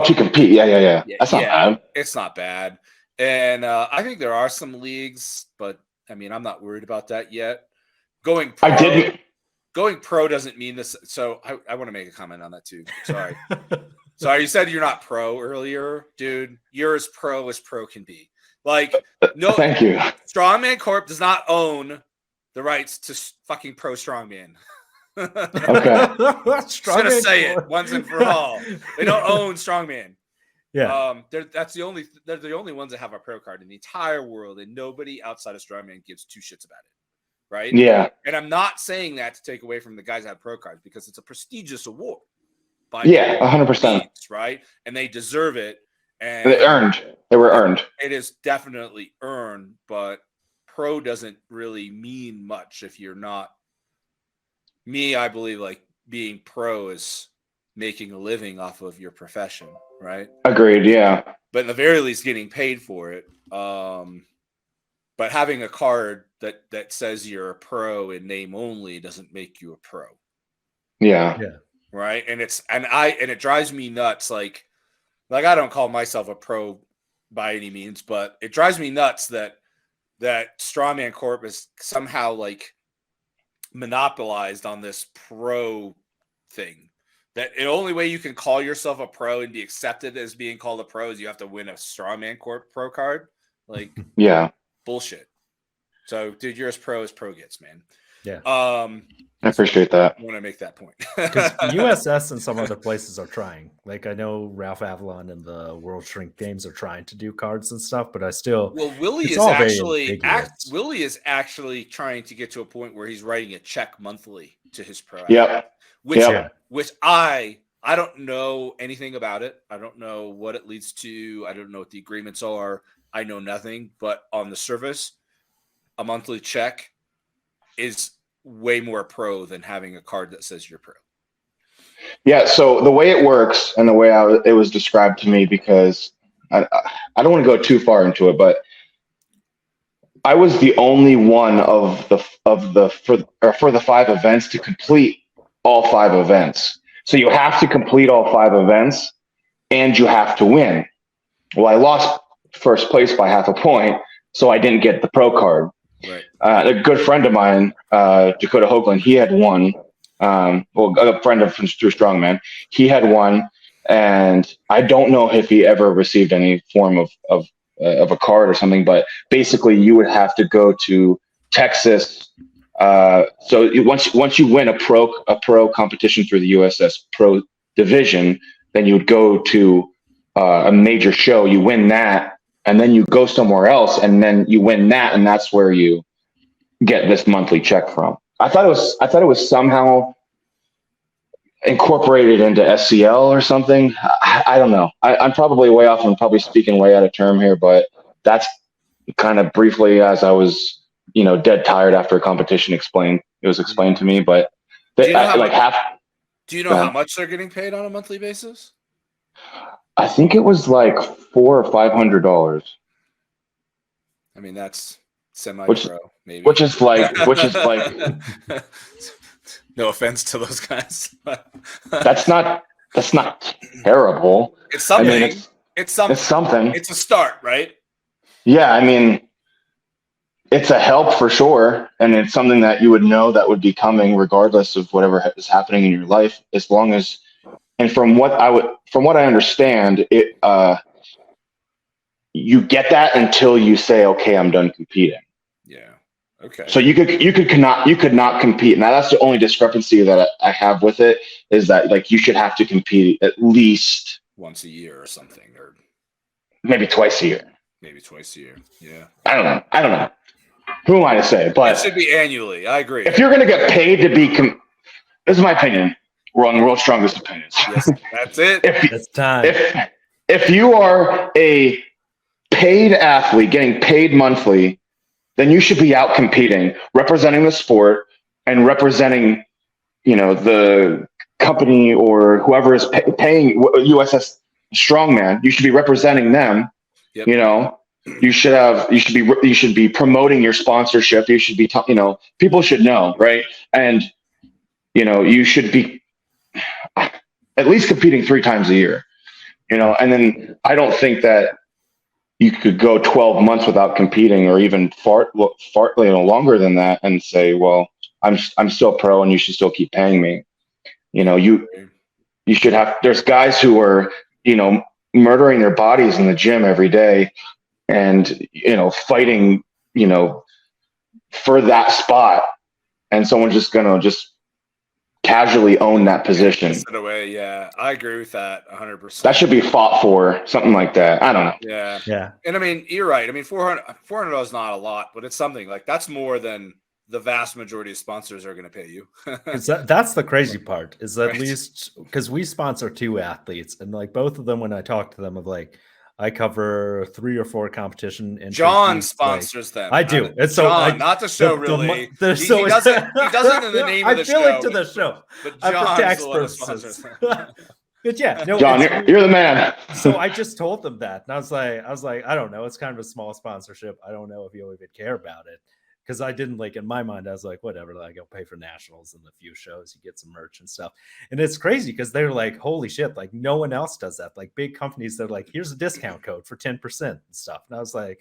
B: to compete. Yeah. That's not bad.
A: It's not bad. And I think there are some leagues, but I mean, I'm not worried about that yet. Going pro doesn't mean this. So I want to make a comment on that too. Sorry. Sorry, you said you're not pro earlier, dude. You're as pro can be. Like, no.
B: Thank you.
A: Strongman Corp does not own the rights to fucking pro strongman.
B: Okay.
A: Just gonna say it once and for all. They don't own strongman.
C: Yeah.
A: They're the only ones that have a pro card in the entire world, and nobody outside of strongman gives 2 shits about it. Right?
B: Yeah.
A: And I'm not saying that to take away from the guys that have pro cards, because it's a prestigious award.
B: 100%.
A: Right? And they deserve it. And
B: they were earned.
A: It is definitely earned, but pro doesn't really mean much if you're not. Me, I believe like being pro is making a living off of your profession, right?
B: Agreed, yeah.
A: But in the very least, getting paid for it. But having a card that says you're a pro in name only doesn't make you a pro.
B: Yeah.
A: Right. And it drives me nuts. Like I don't call myself a pro by any means, but it drives me nuts that Strongman Corp is somehow like monopolized on this pro thing. That the only way you can call yourself a pro and be accepted as being called a pro is you have to win a Strongman Corp pro card. Like,
B: yeah.
A: bullshit. So, dude, you're as pro gets, man.
C: Yeah.
B: I appreciate that.
A: I want to make that point.
C: Because USS and some other places are trying. Like, I know Ralph Avalon and the World Shrink Games are trying to do cards and stuff, but I still.
A: Well, Willie
C: it's
A: is
C: all very
A: actually
C: ambiguous.
A: Willie is actually trying to get to a point where he's writing a check monthly to his pro.
B: Yep.
A: Which I don't know anything about it. I don't know what it leads to. I don't know what the agreements are. I know nothing. But on the surface, a monthly check is way more pro than having a card that says you're pro.
B: Yeah. So the way it works and the way it was described to me, because I don't want to go too far into it, but I was the only one for the 5 events to complete all 5 events. So you have to complete all 5 events and you have to win. Well, I lost first place by half a point, so I didn't get the pro card.
A: Right.
B: A good friend of mine, Dakota Hoagland, he had won. A friend of True Strongman, he had won, and I don't know if he ever received any form of a card or something. But basically, you would have to go to Texas. So once you win a pro competition through the USS Pro Division, then you would go to a major show. You win that. And then you go somewhere else, and then you win that, and that's where you get this monthly check from. I thought it was somehow incorporated into SCL or something. I don't know. I'm probably way off. I'm probably speaking way out of term here, but that's kind of briefly as I was, dead tired after a competition it was explained to me. But
A: do you know how much they're getting paid on a monthly basis?
B: I think it was like $400 or $500.
A: I mean, that's semi-pro, maybe.
B: Which is like.
A: No offense to those guys.
B: that's not terrible.
A: It's something.
B: I mean, it's something.
A: It's a start, right?
B: Yeah, I mean, it's a help for sure, and it's something that you would know that would be coming regardless of whatever is happening in your life, as long as. And from what I understand, you get that until you say, okay, I'm done competing.
A: Yeah. Okay.
B: So you could not compete. Now that's the only discrepancy that I have with it, is that like you should have to compete at least
A: once a year or something, or
B: maybe twice a year.
A: Yeah.
B: I don't know. Who am I to say? But
A: it should be annually. I agree.
B: If you're going to get paid to be, this is my opinion. We're on the world's strongest opinions.
A: Yes, that's it.
C: It's time.
B: If you are a paid athlete getting paid monthly, then you should be out competing, representing the sport and representing, the company or whoever is paying USS Strongman. You should be representing them.
A: Yep.
B: You should be promoting your sponsorship. You should be people should know, right? And you should be at least competing 3 times a year, and then I don't think that you could go 12 months without competing, or even far longer than that, and say, well, I'm still pro and you should still keep paying me. You should have, there's guys who are, murdering their bodies in the gym every day and, fighting, for that spot, and someone's just going to casually own that position.
A: Sit away, yeah. I agree with that 100%.
B: That should be fought for, something like that. I don't know.
A: Yeah. And I mean, you're right. I mean, $400 is not a lot, but it's something like that's more than the vast majority of sponsors are going to pay you.
C: That's the crazy part, is at least because we sponsor 2 athletes, and like both of them, when I talk to them, of like, I cover 3 or 4 competition.
A: John sponsors them.
C: I do. And so
A: John, not the show, really. He doesn't in the name of the show.
C: I feel it to the show.
A: But
C: For tax
A: John's
C: purposes. But yeah, no,
B: John, you're the man.
C: So I just told them that, and I was like, I don't know. It's kind of a small sponsorship. I don't know if you'll even care about it. Because I didn't, like, in my mind, I was like, whatever, like, I'll pay for nationals and a few shows, you get some merch and stuff. And it's crazy because they're like, holy shit, like, no one else does that. Like, big companies, they're like, here's a discount code for 10% and stuff. And I was like,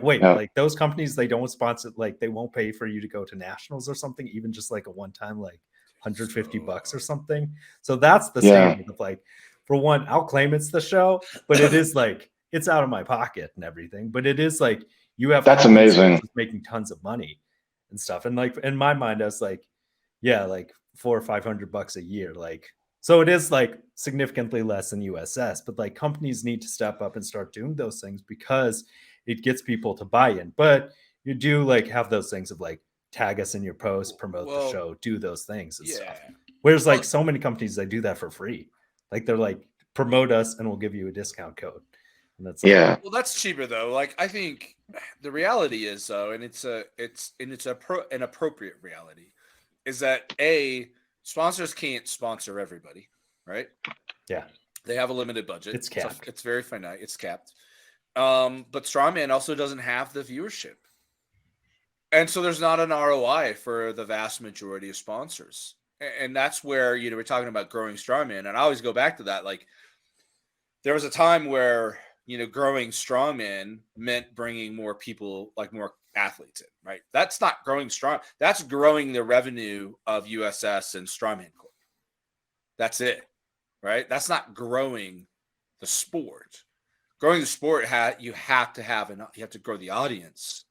C: wait, like, those companies, they don't sponsor, like, they won't pay for you to go to nationals or something, even just like a one-time, like, $150 or something. So that's the same with, like, for one, I'll claim it's the show, but it is like, it's out of my pocket and everything. But it is like, you have
B: That's
C: all these
B: amazing.
C: coaches making tons of money and stuff. And like in my mind, I was like, yeah, like $400 or $500 a year. Like, so it is like significantly less than USS, but like companies need to step up and start doing those things because it gets people to buy in. But you do like have those things of like tag us in your post, promote the
A: Well,
C: show, do those things and
A: yeah.
C: stuff. Whereas like
A: Well,
C: so many companies, they do that for free. Like they're like, promote us and we'll give you a discount code. And that's like,
B: Yeah.
A: well, that's cheaper though. Like I think the reality is though, and it's an appropriate reality, is that sponsors can't sponsor everybody, right?
C: yeah,
A: They have a limited budget.
C: it's capped.
A: It's very finite. It's capped. But Strongman also doesn't have the viewership. And so there's not an ROI for the vast majority of sponsors. And that's where, we're talking about growing Strongman. And I always go back to that. Like, there was a time where, growing Strongman meant bringing more people, like more athletes in, right? That's not growing strong. That's growing the revenue of USS and Strongman Corp. That's it, right? That's not growing the sport. Growing the sport, you have to grow the audience.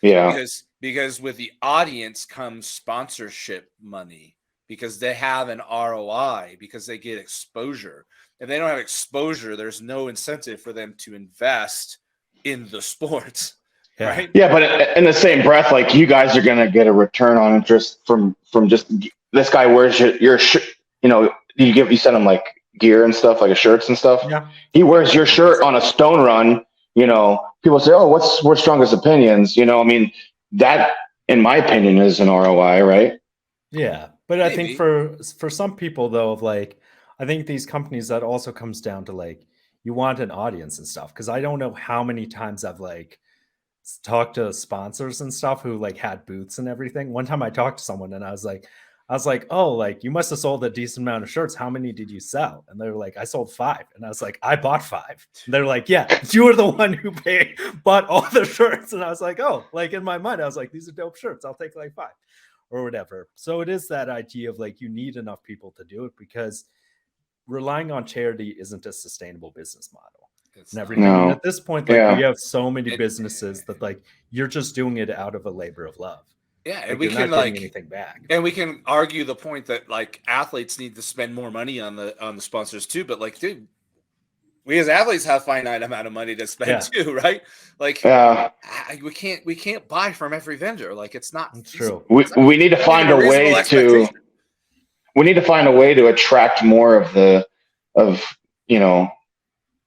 B: Yeah.
A: Because with the audience comes sponsorship money, because they have an ROI, because they get exposure. If they don't have exposure, there's no incentive for them to invest in the sport, right?
B: Yeah, but in the same breath, like you guys are gonna get a return on interest from just this guy wears your shirt. You send him like gear and stuff, like shirts and stuff.
C: Yeah,
B: he wears your shirt on a stone run. People say, "Oh, what's Strongest Opinions?" I mean, that, in my opinion, is an ROI, right?
C: Yeah, but I think for some people though, of like, I think these companies, that also comes down to like, you want an audience and stuff. Because I don't know how many times I've like talked to sponsors and stuff who like had booths and everything. One time I talked to someone and I was like, oh, like you must have sold a decent amount of shirts. How many did you sell? And they were like, I sold 5. And I was like, I bought 5. And they're like, yeah, you were the one who bought all the shirts. And I was like, oh, like in my mind, I was like, these are dope shirts. I'll take like 5 or whatever. So it is that idea of like, you need enough people to do it, because relying on charity isn't a sustainable business model. And everything.
B: No.
C: And at this point, like we have so many businesses that like you're just doing it out of a labor of love.
A: Yeah,
C: like,
A: and we
C: can
A: not
C: getting anything back.
A: And we can argue the point that like athletes need to spend more money on the sponsors too. But like, dude, we as athletes have finite amount of money to spend too, right? Like, we can't buy from every vendor. Like, it's not
C: true.
B: We need to find a way to. We need to find a way to attract more of a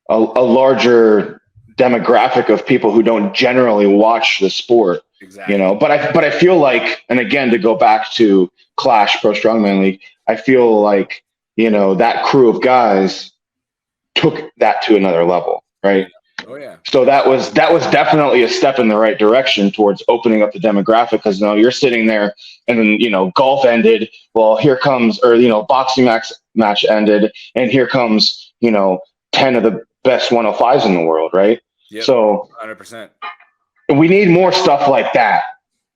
B: larger demographic of people who don't generally watch the sport.
A: Exactly.
B: But I feel like, and again, to go back to Clash Pro Strongman League, I feel like, that crew of guys took that to another level, right?
A: Oh yeah.
B: So that was definitely a step in the right direction towards opening up the demographic, because you're sitting there and then, golf ended. Well, here comes, or, boxing match ended, and here comes, 10 of the best 105s in the world, right?
A: Yep,
B: so
A: 100%.
B: We need more stuff like that.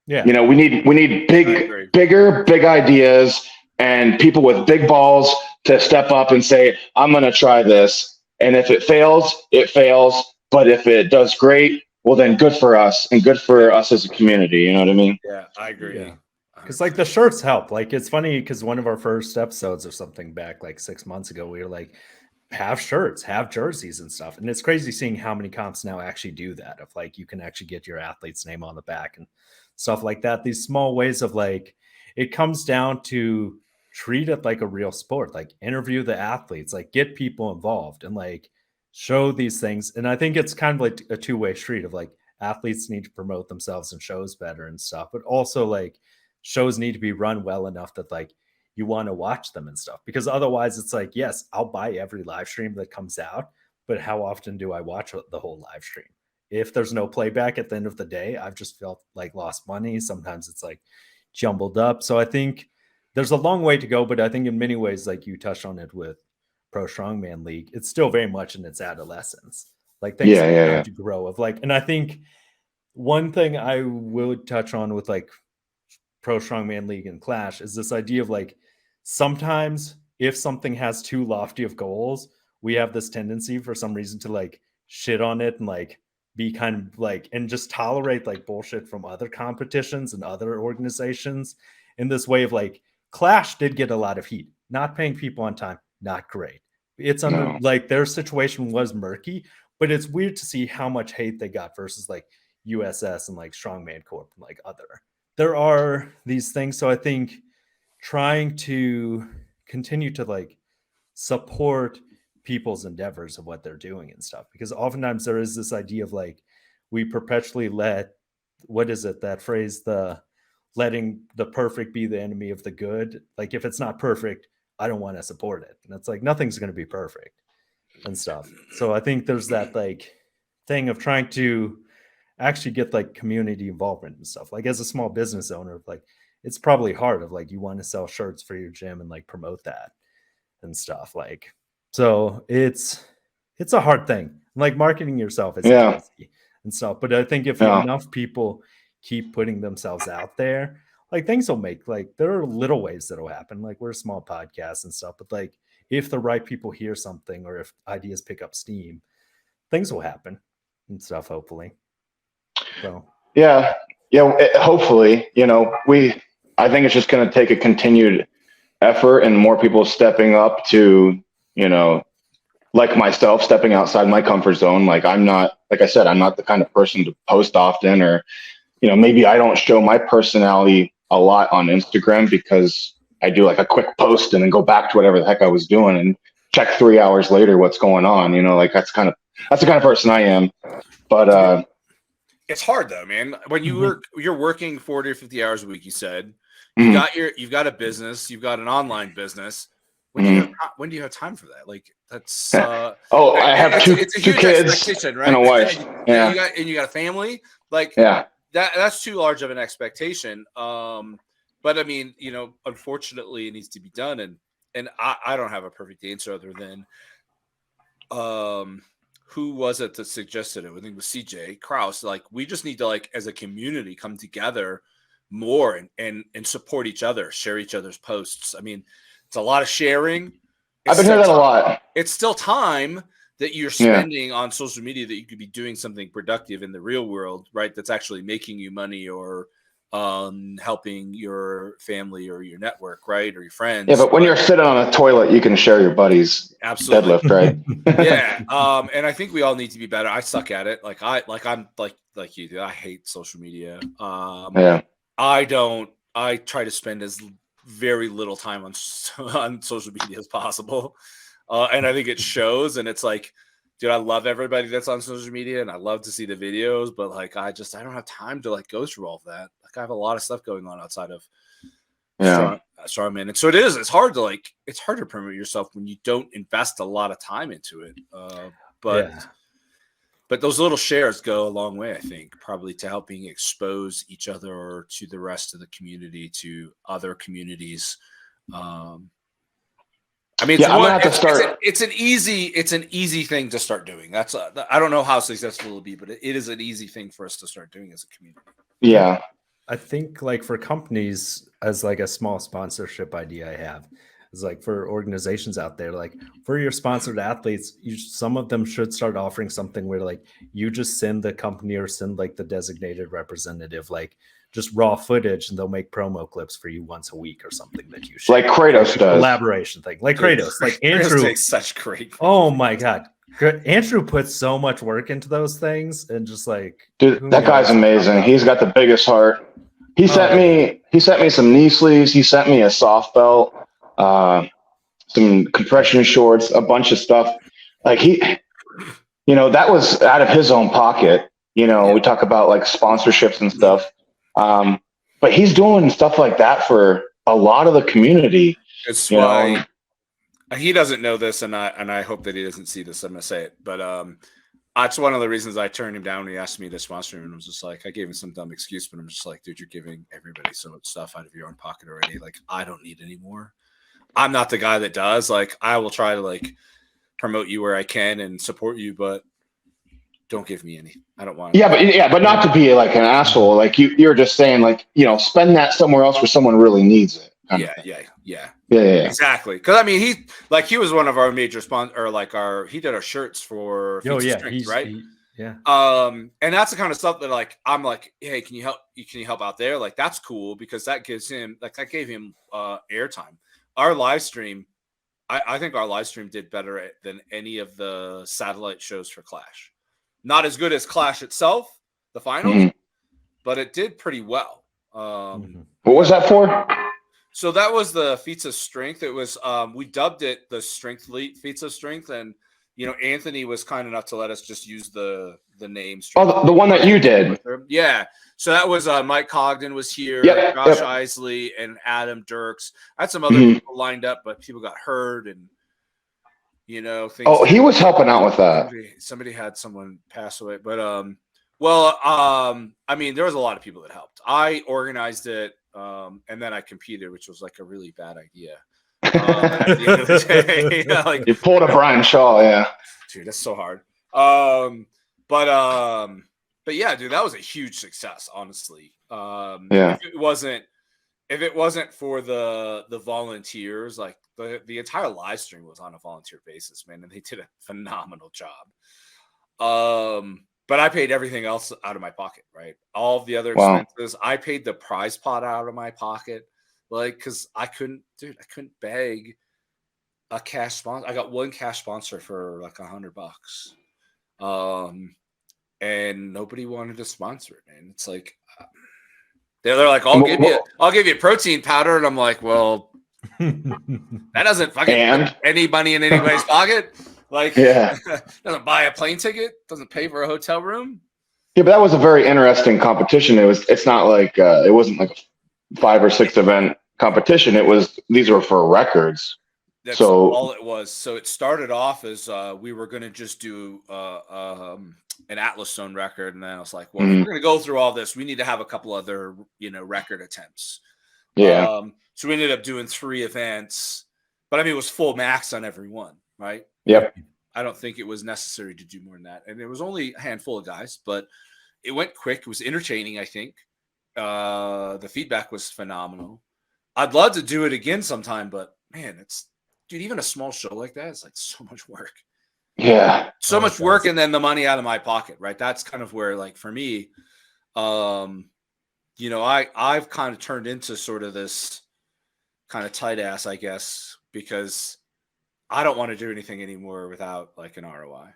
C: Yeah.
B: We need big ideas and people with big balls to step up and say, I'm going to try this. And if it fails, it fails. But if it does great, well, then good for us and good for us as a community. You know what I mean?
A: Yeah, I agree.
C: Yeah. Because like the shirts help. Like it's funny because one of our first episodes or something back like 6 months ago, we were like, have shirts, have jerseys and stuff. And it's crazy seeing how many comps now actually do that. Of like, you can actually get your athlete's name on the back and stuff like that. These small ways of like, it comes down to treat it like a real sport, like interview the athletes, like get people involved and like show these things. And I think it's kind of like a two-way street of like athletes need to promote themselves and shows better and stuff, but also like shows need to be run well enough that like you want to watch them and stuff, because otherwise it's like, yes, I'll buy every live stream that comes out, but how often do I watch the whole live stream? If there's no playback at the end of the day, I've just felt like lost money. Sometimes it's like jumbled up. So I think there's a long way to go, but I think in many ways, like you touched on it with Pro Strongman League, it's still very much in its adolescence. Like things have to grow of like, and I think one thing I would touch on with like Pro Strongman League and Clash is this idea of like, sometimes if something has too lofty of goals, we have this tendency for some reason to like shit on it and like be kind of like, and just tolerate like bullshit from other competitions and other organizations in this way of like, Clash did get a lot of heat, not paying people on time, not great. It's under like their situation was murky, but it's weird to see how much hate they got versus like USS and like Strongman Corp and like other. There are these things. So I think trying to continue to like support people's endeavors of what they're doing and stuff, because oftentimes there is this idea of like we perpetually let, what is it, that phrase, the letting the perfect be the enemy of the good. Like if it's not perfect, I don't want to support it. And it's like nothing's going to be perfect and stuff. So I think there's that like thing of trying to actually get like community involvement and stuff. Like as a small business owner, like it's probably hard of like you want to sell shirts for your gym and like promote that and stuff. Like so it's a hard thing. Like marketing yourself is easy and stuff. But I think if enough people keep putting themselves out there, like things will make, like there are little ways that'll happen. Like we're a small podcast and stuff, but like if the right people hear something or if ideas pick up steam, things will happen and stuff, hopefully. So
B: hopefully, I think it's just going to take a continued effort and more people stepping up to, like myself, stepping outside my comfort zone. Like I'm not, like I said, I'm not the kind of person to post often, or, maybe I don't show my personality a lot on Instagram because I do like a quick post and then go back to whatever the heck I was doing and check 3 hours later what's going on. Like that's the kind of person I am. But
A: it's hard though, man. When you're working 40 or 50 hours a week, you said you've got a business, you've got an online business. When do you have time for that? Like that's
B: I have two kids, right? And a wife.
A: You got a family. Like that's too large of an expectation. But I mean, unfortunately, it needs to be done, and I don't have a perfect answer other than who was it that suggested it? I think it was CJ Kraus. Like we just need to like as a community come together more and support each other, share each other's posts. I mean, it's a lot of sharing.
B: I've been hearing that a lot.
A: It's still time that you're spending on social media that you could be doing something productive in the real world, right? That's actually making you money or helping your family or your network, right? Or your friends.
B: Yeah, but when you're sitting on a toilet, you can share your buddy's deadlift, right?
A: Yeah. And I think we all need to be better. I suck at it. I'm like you do. I hate social media. I try to spend as very little time on social media as possible. And I think it shows, and it's like, dude, I love everybody that's on social media and I love to see the videos, but like, I don't have time to like go through all of that. Like I have a lot of stuff going on outside of strongman. And so it's hard to promote yourself when you don't invest a lot of time into it. But those little shares go a long way, I think, probably to helping expose each other or to the rest of the community, to other communities. I mean, it's an easy thing to start doing. I don't know how successful it'll be, but it is an easy thing for us to start doing as a community.
B: Yeah.
C: I think like for companies, as like a small sponsorship idea I have, is like for organizations out there, like for your sponsored athletes, some of them should start offering something where like you just send the company or send like the designated representative, like just raw footage, and they'll make promo clips for you once a week or something that you should.
B: Like Kratos does.
C: Collaboration thing. Like Kratos. Like Andrew
A: takes such great.
C: Oh my God. Andrew puts so much work into those things, and just like,
B: dude, that guy's amazing. He's got the biggest heart. He sent me some knee sleeves. He sent me a soft belt, some compression shorts, a bunch of stuff. Like that was out of his own pocket. We talk about like sponsorships and stuff. But he's doing stuff like that for a lot of the community.
A: It's why he doesn't know this, and I hope that he doesn't see this. I'm gonna say it, but that's one of the reasons I turned him down when he asked me to sponsor him. And I was just like, I gave him some dumb excuse, but I'm just like, dude, you're giving everybody so much stuff out of your own pocket already. Like, I don't need any more. I'm not the guy that does. Like, I will try to like promote you where I can and support you, but don't give me any. I don't want.
B: But not to be like an asshole. Like you're just saying, like, spend that somewhere else where someone really needs it.
A: Yeah. Exactly. Because I mean, he was one of our major sponsors, or like he did our shirts for Strength, right?
C: Yeah.
A: And that's the kind of stuff that like I'm like, hey, can you help out there? Like that's cool because that gives him that gave him airtime. Our live stream, I think our live stream did better than any of the satellite shows for Clash. Not as good as Clash itself, the finals, but it did pretty well.
B: What was that for?
A: So that was the feats of strength. It was we dubbed it the strength feats of strength, and Anthony was kind enough to let us just use the name.
B: Oh, the one that you did.
A: Yeah. So that was Mike Cogden was here, Josh Isley, and Adam Dirks. I had some other people lined up, but people got hurt, and things.
B: Oh, he was helping out with that.
A: Somebody had someone pass away, but I mean, there was a lot of people that helped. I organized it, and then I competed, which was like a really bad idea. At the end of the day, like
B: you pulled a Brian Shaw, yeah.
A: Dude, that's so hard. But yeah, dude, that was a huge success, honestly.
B: Yeah.
A: If it wasn't for the volunteers, like the entire live stream was on a volunteer basis, man, and they did a phenomenal job. But I paid everything else out of my pocket, right? All of the other expenses, I paid the prize pot out of my pocket, like because I couldn't beg a cash sponsor. I got one cash sponsor for like $100, and nobody wanted to sponsor it. And it's like they're like, I'll give you a protein powder, and I'm like, well, that doesn't fucking put any money in anybody's pocket. Like, doesn't buy a plane ticket, doesn't pay for a hotel room.
B: Yeah, but that was a very interesting competition. It's not like it wasn't like a 5 or 6 event competition. These were for records.
A: That's all it was. So it started off as we were going to just do an Atlas Zone record, and then I was like, well, if we're going to go through all this, we need to have a couple other record attempts.
B: Yeah.
A: So we ended up doing 3 events, but I mean it was full max on every one, right?
B: Yep.
A: I don't think it was necessary to do more than that, and it was only a handful of guys, but it went quick. It was entertaining. I think the feedback was phenomenal. I'd love to do it again sometime, but man, dude, even a small show like that is like so much work.
B: Yeah.
A: So much work and then the money out of my pocket, right? That's kind of where, like, for me, I've kind of turned into sort of this kind of tight ass, I guess, because I don't want to do anything anymore without like an ROI.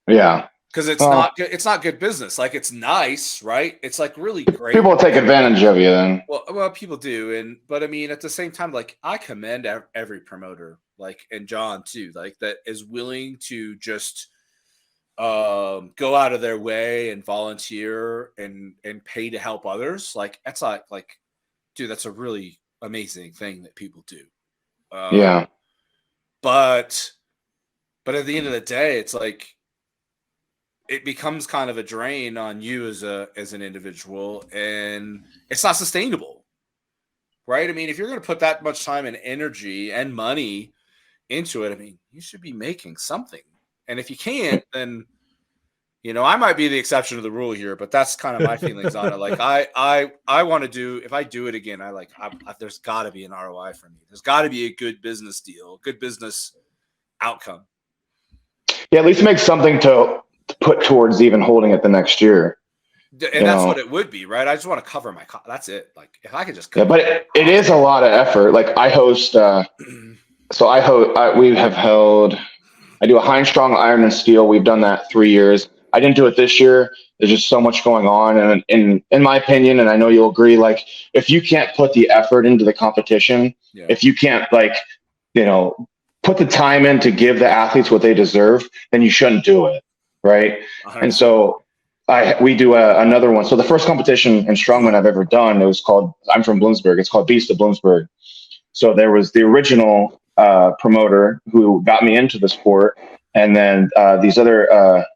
B: Yeah.
A: Because it's not good business. Like, it's nice, right? It's like really great.
B: People take advantage of you then.
A: Well, people do, but I mean, at the same time, like, I commend every promoter, like, and John too, like, that is willing to just go out of their way and volunteer and pay to help others. Like, that's like, dude, that's a really amazing thing that people do.
B: Yeah.
A: But at the end of the day, it's like, it becomes kind of a drain on you as an individual, and it's not sustainable, right? I mean, if you're going to put that much time and energy and money into it, I mean, you should be making something. And if you can't, then, I might be the exception to the rule here, but that's kind of my feelings on it. Like, I want to do, if I do it again, there's got to be an ROI for me. There's got to be a good business deal, good business outcome.
B: Yeah, at least make something to put towards even holding it the next year.
A: And that's what it would be, right? I just want to cover my cost. That's it. Like, if I could just cover
B: but it is a lot of effort. Like, I host I do a Hein Strong Iron and Steel. We've done that 3 years. I didn't do it this year. There's just so much going on, and in my opinion, and I know you'll agree, like, if you can't put the effort into the competition, if you can't, like, put the time in to give the athletes what they deserve, then you shouldn't do it. Right. 100%. And so we do another one. So the first competition in strongman I've ever done, I'm from Bloomsburg. It's called Beast of Bloomsburg. So there was the original promoter who got me into the sport. And then these other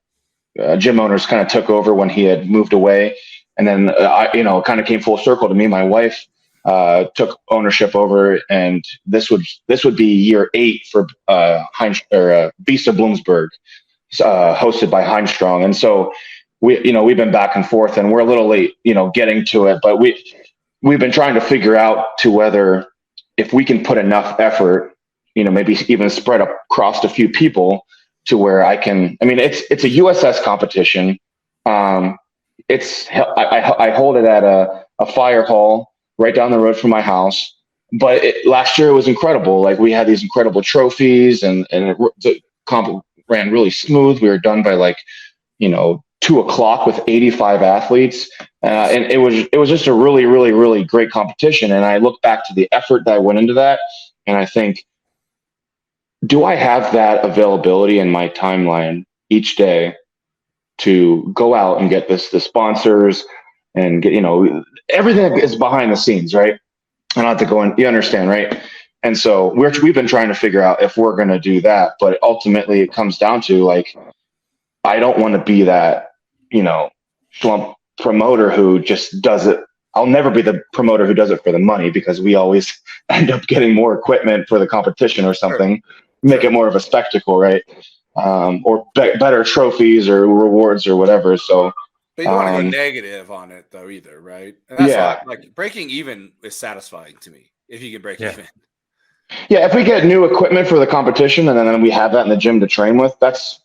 B: gym owners kind of took over when he had moved away. And then, it kind of came full circle to me. My wife took ownership over, and this would be year 8 for Beast of Bloomsburg. Hosted by Hein Strong. And so we've been back and forth, and we're a little late, getting to it, but we've been trying to figure out to whether, if we can put enough effort, maybe even spread across a few people, to where I can. I mean, it's a USS competition. I hold it at a fire hall right down the road from my house. But last year it was incredible. Like we had these incredible trophies, and the comp ran really smooth. We were done by 2:00 with 85 athletes, and it was just a really, really, really great competition. And I look back to the effort that went into that, and I think, do I have that availability in my timeline each day to go out and get the sponsors and get everything that is behind the scenes, right? I don't have to go in. You understand, right? And so we've been trying to figure out if we're going to do that, but ultimately it comes down to I don't want to be that slump promoter who just does it. I'll never be the promoter who does it for the money, because we always end up getting more equipment for the competition or something, make it more of a spectacle, right? Or better trophies or rewards or whatever. So,
A: but you don't want to go negative on it though either, right? And that's why, breaking even is satisfying to me if you can break even.
B: Yeah, if we get new equipment for the competition and then we have that in the gym to train with, that's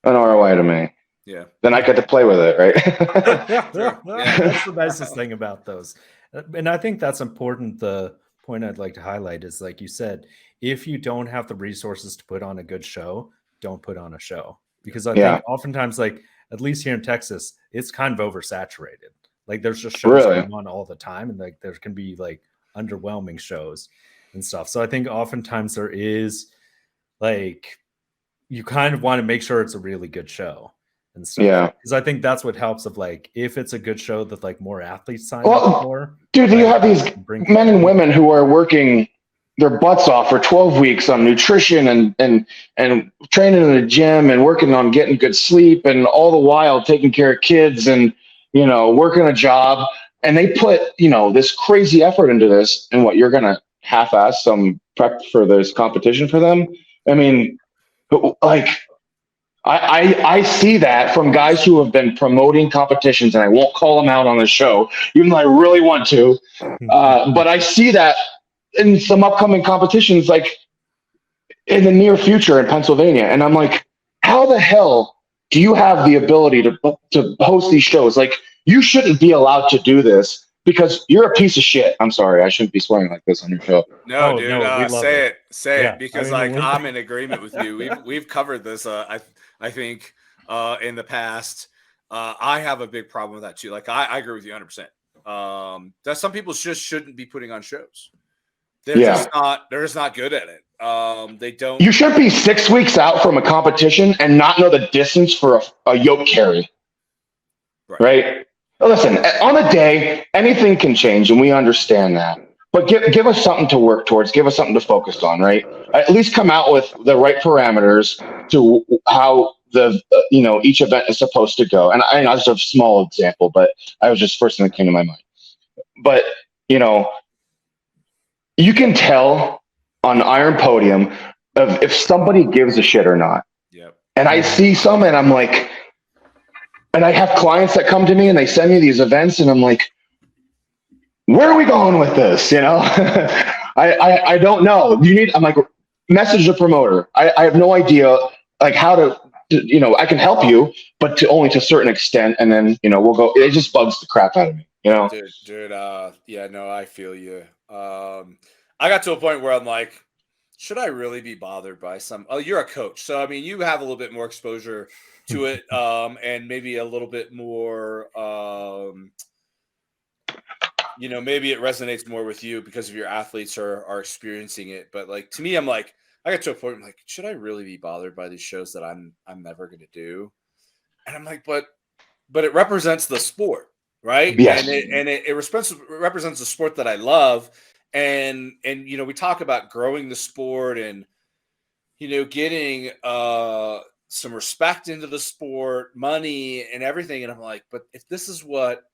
B: an ROI to me.
A: Yeah.
B: Then I get to play with it, right?
C: That's the nicest thing about those. And I think that's important. The point I'd like to highlight is, like you said, if you don't have the resources to put on a good show, don't put on a show. Because I think oftentimes, at least here in Texas, it's kind of oversaturated. There's just shows going on all the time, and there can be underwhelming shows and stuff. So I think oftentimes there is you kind of want to make sure it's a really good show and stuff.
B: Yeah.
C: Because I think that's what helps if it's a good show that more athletes sign up for.
B: Dude, you have these men and women who are working their butts off for 12 weeks on nutrition and training in the gym and working on getting good sleep, and all the while taking care of kids and, working a job. And they put, this crazy effort into this, and you're going to half-ass some prep for this competition for them. I mean, I see that from guys who have been promoting competitions, and I won't call them out on the show, even though I really want to. But I see that in some upcoming competitions, in the near future in Pennsylvania. And I'm like, how the hell do you have the ability to host these shows? You shouldn't be allowed to do this because you're a piece of shit. I'm sorry, I shouldn't be swearing like this on your show.
A: No, dude, say it, because I'm in agreement with you. We've covered this. I think in the past, I have a big problem with that too. I agree with you 100%. That some people just shouldn't be putting on shows. They're just not good at it. They don't.
B: You should be 6 weeks out from a competition and not know the distance for a yoke carry. Right? Listen, on a day, anything can change, and we understand that. But give us something to work towards. Give us something to focus on, right? At least come out with the right parameters to how each event is supposed to go. And I know it's a small example, but I was just first thing that came to my mind. But you can tell on Iron Podium of if somebody gives a shit or not.
A: Yep.
B: And I see some, and I'm like, and I have clients that come to me and they send me these events, and I'm like, where are we going with this? I don't know. I'm like, message the promoter. I have no idea how to, I can help you, but only to a certain extent. And then, we'll go, it just bugs the crap out of me,
A: Dude, I feel you. I got to a point where I'm like, should I really be bothered by you're a coach. So, I mean, you have a little bit more exposure to it, and maybe a little bit more, maybe it resonates more with you because of your athletes are experiencing it. But to me, I'm like, I got to a point, I'm like, should I really be bothered by these shows that I'm never going to do? And I'm like, but it represents the sport, right?
B: Yes.
A: And it represents the sport that I love. And we talk about growing the sport and, getting some respect into the sport, money and everything. And I'm like, but if this is what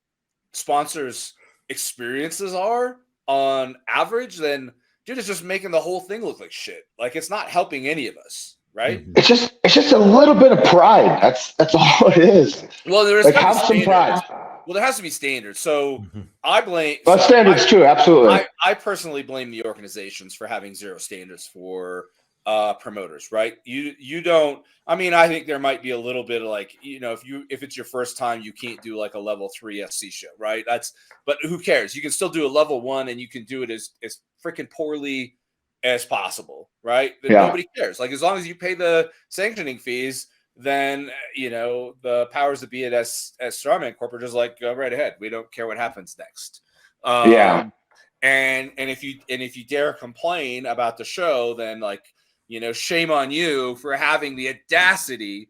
A: sponsors' experiences are on average, then dude, it's just making the whole thing look like shit. It's not helping any of us, right?
B: It's just a little bit of pride. That's all it is.
A: Well, there's
B: have some pride.
A: Well, there has to be standards. So I blame
B: standards too. Absolutely.
A: I personally blame the organizations for having zero standards for promoters, right? You don't. I mean, I think there might be a little bit of like, if it's your first time, you can't do like a level 3 SC show, right? But who cares? You can still do a level 1, and you can do it as freaking poorly as possible, right?
B: Yeah.
A: Nobody cares. Like, as long as you pay the sanctioning fees, then the powers that be at Strawman Corp are just like, go right ahead. We don't care what happens next.
B: Yeah.
A: And if you dare complain about the show, then like, shame on you for having the audacity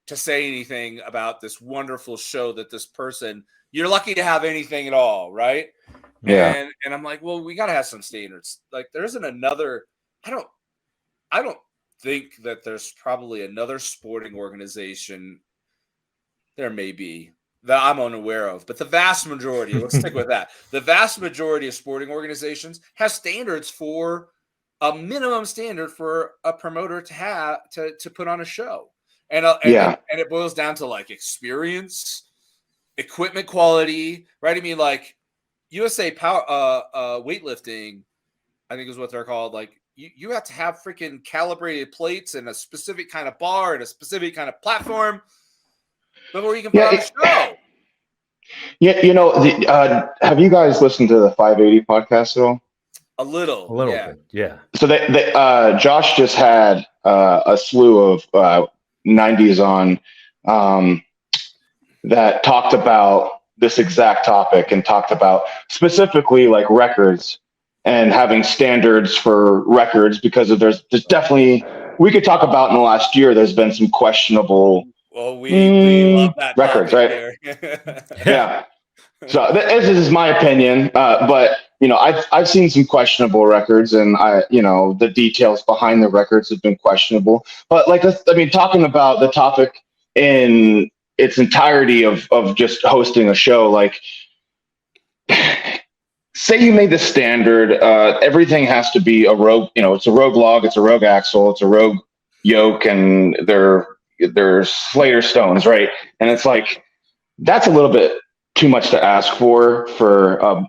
A: to say anything about this wonderful show that this person, you're lucky to have anything at all, right?
B: Yeah.
A: And I'm like, well, we got to have some standards. Like, there isn't another. I don't think that there's probably another sporting organization. There may be that I'm unaware of, but the vast majority, let's stick with that. The vast majority of sporting organizations have standards for a minimum standard for a promoter to have to put on a show. And it boils down to like experience, equipment quality, right? I mean, like USA Power weightlifting, I think is what they're called. Like you have to have freaking calibrated plates and a specific kind of bar and a specific kind of platform before you can put on a show.
B: Yeah, have you guys listened to the 580 podcast at all?
A: A little
C: bit, yeah.
B: So they Josh just had a slew of 90s on that talked about this exact topic and talked about specifically like records and having standards for records, because there's definitely, we could talk about in the last year, there's been some questionable
A: we love that
B: records, right? Yeah. So this is my opinion, but I've seen some questionable records, and the details behind the records have been questionable. But talking about the topic in its entirety of just hosting a show, like, say you made the standard, everything has to be a rogue. It's a rogue log, it's a rogue axle, it's a rogue yoke, and there's Slater stones, right? And it's like, that's a little bit too much to ask for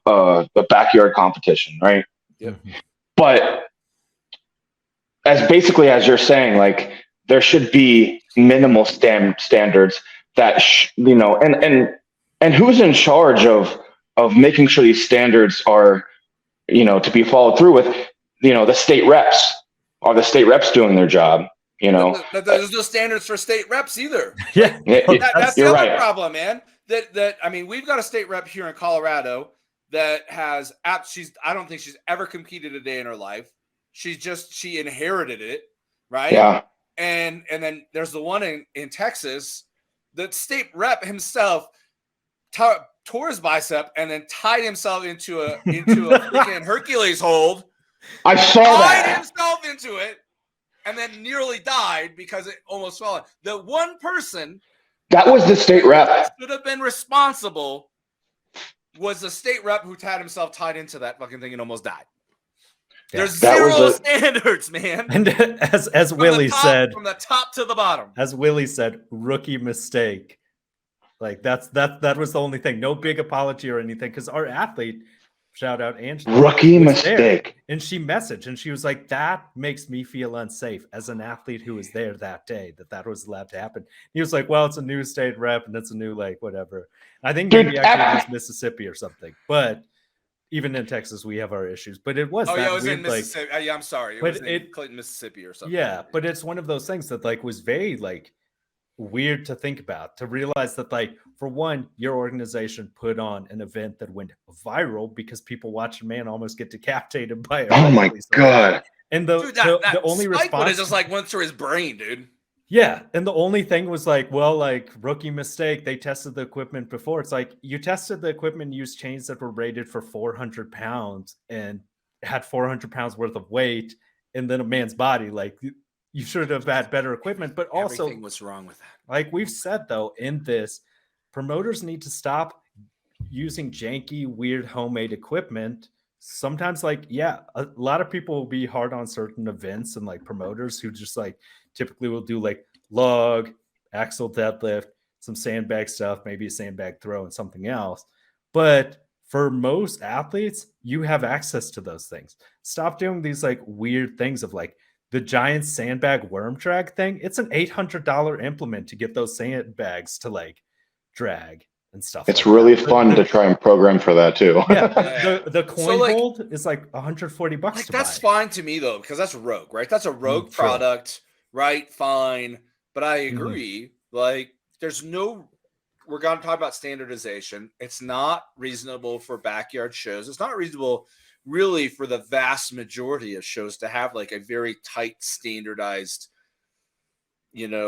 B: a backyard competition, right?
A: Yep.
B: But as you're saying, like, there should be minimal standards that and who's in charge of making sure these standards are to be followed through with. The state reps. Are the state reps doing their job?
A: There's no standards for state reps either.
C: Yeah,
A: that's the
B: other
A: right problem, man. That I mean, we've got a state rep here in Colorado that has I don't think she's ever competed a day in her life. She inherited it, right?
B: Yeah.
A: And then there's the one in Texas. The state rep himself tore his bicep and then tied himself into a freaking Hercules hold.
B: I saw that.
A: Tied himself into it and then nearly died because it almost fell out. The one person
B: that was the state rep
A: should have been responsible was the state rep who had himself tied into that fucking thing and almost died. Yeah. There's zero standards, man.
C: And as Willie said,
A: from the top to the bottom.
C: As Willie said, rookie mistake. Like that was the only thing. No big apology or anything, because our athlete, shout out Angela,
B: rookie mistake.
C: And she messaged and she was like, that makes me feel unsafe as an athlete who was there that day, that was allowed to happen. He was like, well, it's a new state rep and it's a new, like, whatever. I think maybe actually it was Mississippi or something, but even in Texas, we have our issues. But it was
A: it was in Mississippi. Yeah, I'm sorry. It was in Clinton, Mississippi or something.
C: Yeah, but it's one of those things that like was very like weird to think about, to realize that, like, for one, your organization put on an event that went viral because people watched a man almost get decapitated by
B: oh my god.
C: And the only response
A: just like went through his brain, dude.
C: Yeah, and the only thing was like, well, like, rookie mistake. They tested the equipment before. It's like, you tested the equipment, used chains that were rated for 400 pounds and had 400 pounds worth of weight, and then a man's body. Like, you should have had better equipment. But also,
A: everything was wrong with that.
C: Like we've said, though, in this, promoters need to stop using janky, weird homemade equipment. Sometimes, like, yeah, a lot of people will be hard on certain events and like promoters who just like typically will do like log, axle deadlift, some sandbag stuff, maybe a sandbag throw and something else. But for most athletes, you have access to those things. Stop doing these like weird things of like the giant sandbag worm drag thing, it's an $800 implement to get those sandbags to like drag and stuff.
B: It's
C: like
B: really
C: that.
B: fun to try and program for that too.
C: The coin hold is like $140
A: like
C: to
A: that's
C: buy.
A: fine to me though, because that's Rogue, right? That's a Rogue product, right? Fine. But I agree. Like there's no, we're going to talk about standardization. It's not reasonable for backyard shows. It's not reasonable really for the vast majority of shows to have like a very tight standardized,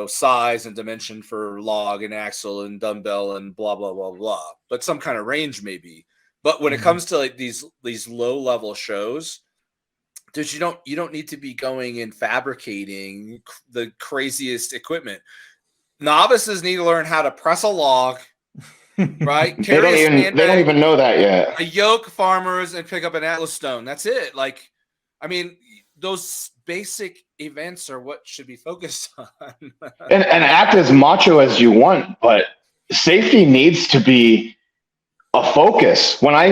A: size and dimension for log and axle and dumbbell and blah, blah, blah, blah, but some kind of range maybe. But when it comes to like these low level shows, dude, you don't need to be going and fabricating the craziest equipment. Novices need to learn how to press a log, right?
B: They don't even know that yet.
A: A yoke farmers and pick up an Atlas stone. That's it. Like, I mean, those basic events are what should be focused on.
B: and act as macho as you want, but safety needs to be a focus. When I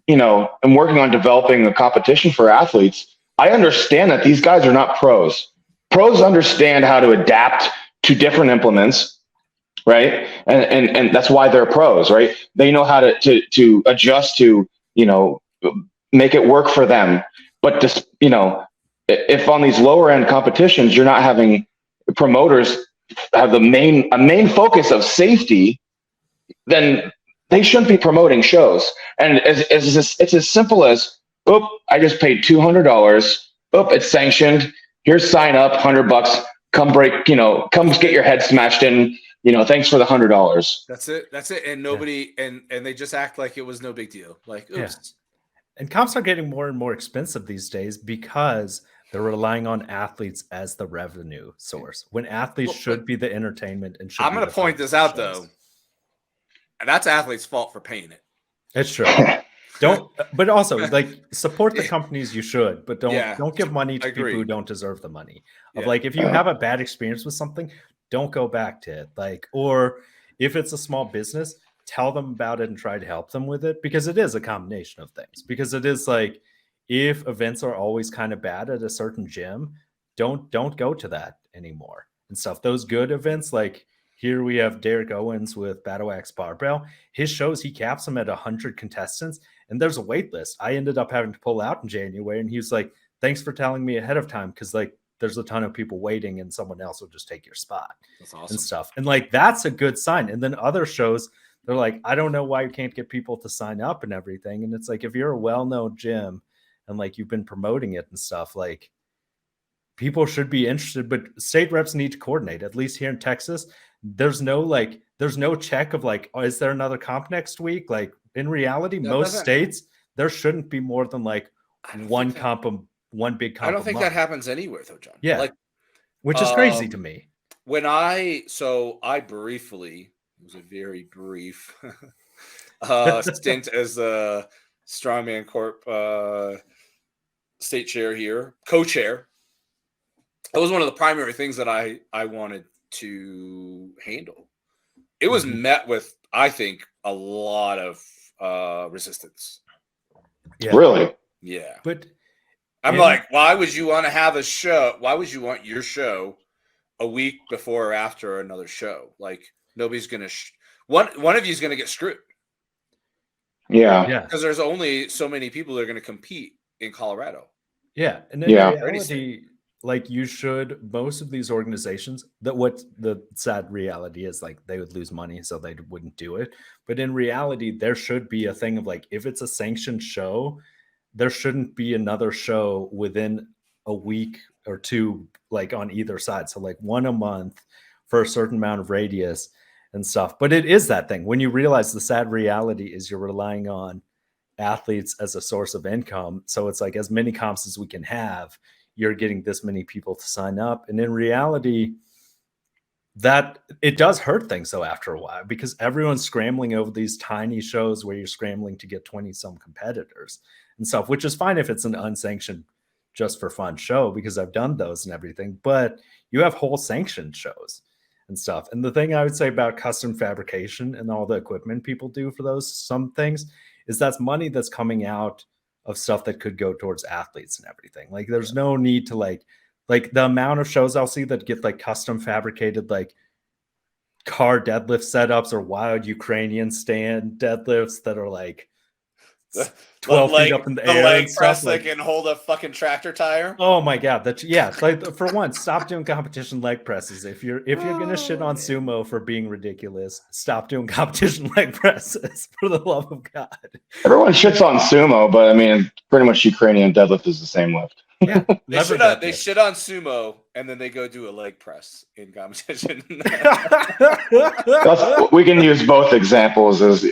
B: am working on developing a competition for athletes, I understand that these guys are not pros. Pros understand how to adapt to different implements, right? And that's why they're pros, right? They know how to adjust to, make it work for them. But just, if on these lower end competitions, you're not having promoters have a main focus of safety, then they shouldn't be promoting shows. And it's as simple as, I just paid $200. It's sanctioned. Here's sign up, $100. Come break, come get your head smashed in. Thanks for the $100.
A: That's it. And nobody and they just act like it was no big deal. Like, oops.
C: Yeah. And comps are getting more and more expensive these days because they're relying on athletes as the revenue source when athletes should be the entertainment. And
A: I'm going to point this out though. And that's athletes' fault for paying it.
C: It's true. But also like support the companies you should, but don't give money to people who don't deserve the money. Like if you have a bad experience with something, don't go back to it. Like, or if it's a small business, tell them about it and try to help them with it, because it is a combination of things. Because it is like, if events are always kind of bad at a certain gym, don't go to that anymore and stuff. Those good events, like here we have Derek Owens with Battle Axe Barbell. His shows, he caps them at 100 contestants, and there's a wait list. I ended up having to pull out in January, and he was like, "Thanks for telling me ahead of time, because like there's a ton of people waiting, and someone else will just take your spot."
A: That's awesome.
C: And stuff. And like that's a good sign. And then other shows, they're like, I don't know why you can't get people to sign up and everything. And it's like, if you're a well-known gym and like you've been promoting it and stuff, like people should be interested, but state reps need to coordinate. At least here in Texas, there's no check of like, oh, is there another comp next week? Like in reality, most states, there shouldn't be more than like one big comp.
A: I don't think that happens anywhere though, John.
C: Yeah.
A: Like,
C: which is crazy to me.
A: I briefly, it was a very brief stint as a Strongman Corp state chair here, co-chair. That was one of the primary things that I wanted to handle. It was met with, I think, a lot of resistance.
B: Yeah. Really?
A: Yeah.
C: But
A: I'm like, why would you want to have a show? Why would you want your show a week before or after another show? Like nobody's going to one of you is going to get screwed.
B: Yeah.
A: Because there's only so many people that are going to compete in Colorado.
C: Yeah. And in reality, like most of these organizations, that what the sad reality is, like they would lose money, so they wouldn't do it. But in reality, there should be a thing of like, if it's a sanctioned show, there shouldn't be another show within a week or two, like on either side. So like one a month for a certain amount of radius and stuff. But it is that thing when you realize the sad reality is you're relying on athletes as a source of income. So it's like as many comps as we can have, you're getting this many people to sign up. And in reality, that it does hurt things though after a while, because everyone's scrambling over these tiny shows where you're scrambling to get 20 some competitors and stuff, which is fine if it's an unsanctioned just for fun show, because I've done those and everything, but you have whole sanctioned shows and stuff. And the thing I would say about custom fabrication and all the equipment people do for those, some things, is that's money that's coming out of stuff that could go towards athletes and everything. Like there's no need to like Like the amount of shows I'll see that get like custom fabricated like car deadlift setups or wild Ukrainian stand deadlifts that are like 12 feet up in the air
A: leg
C: and
A: press
C: stuff. Like,
A: that can hold a fucking tractor tire.
C: oh my god, that's like for one, stop doing competition leg presses. If you're gonna shit on sumo for being ridiculous, stop doing competition leg presses for the love of God.
B: Everyone shits on sumo, but I mean, pretty much Ukrainian deadlift is the same lift.
C: Yeah,
A: they shit on sumo and then they go do a leg press in competition.
B: We can use both examples as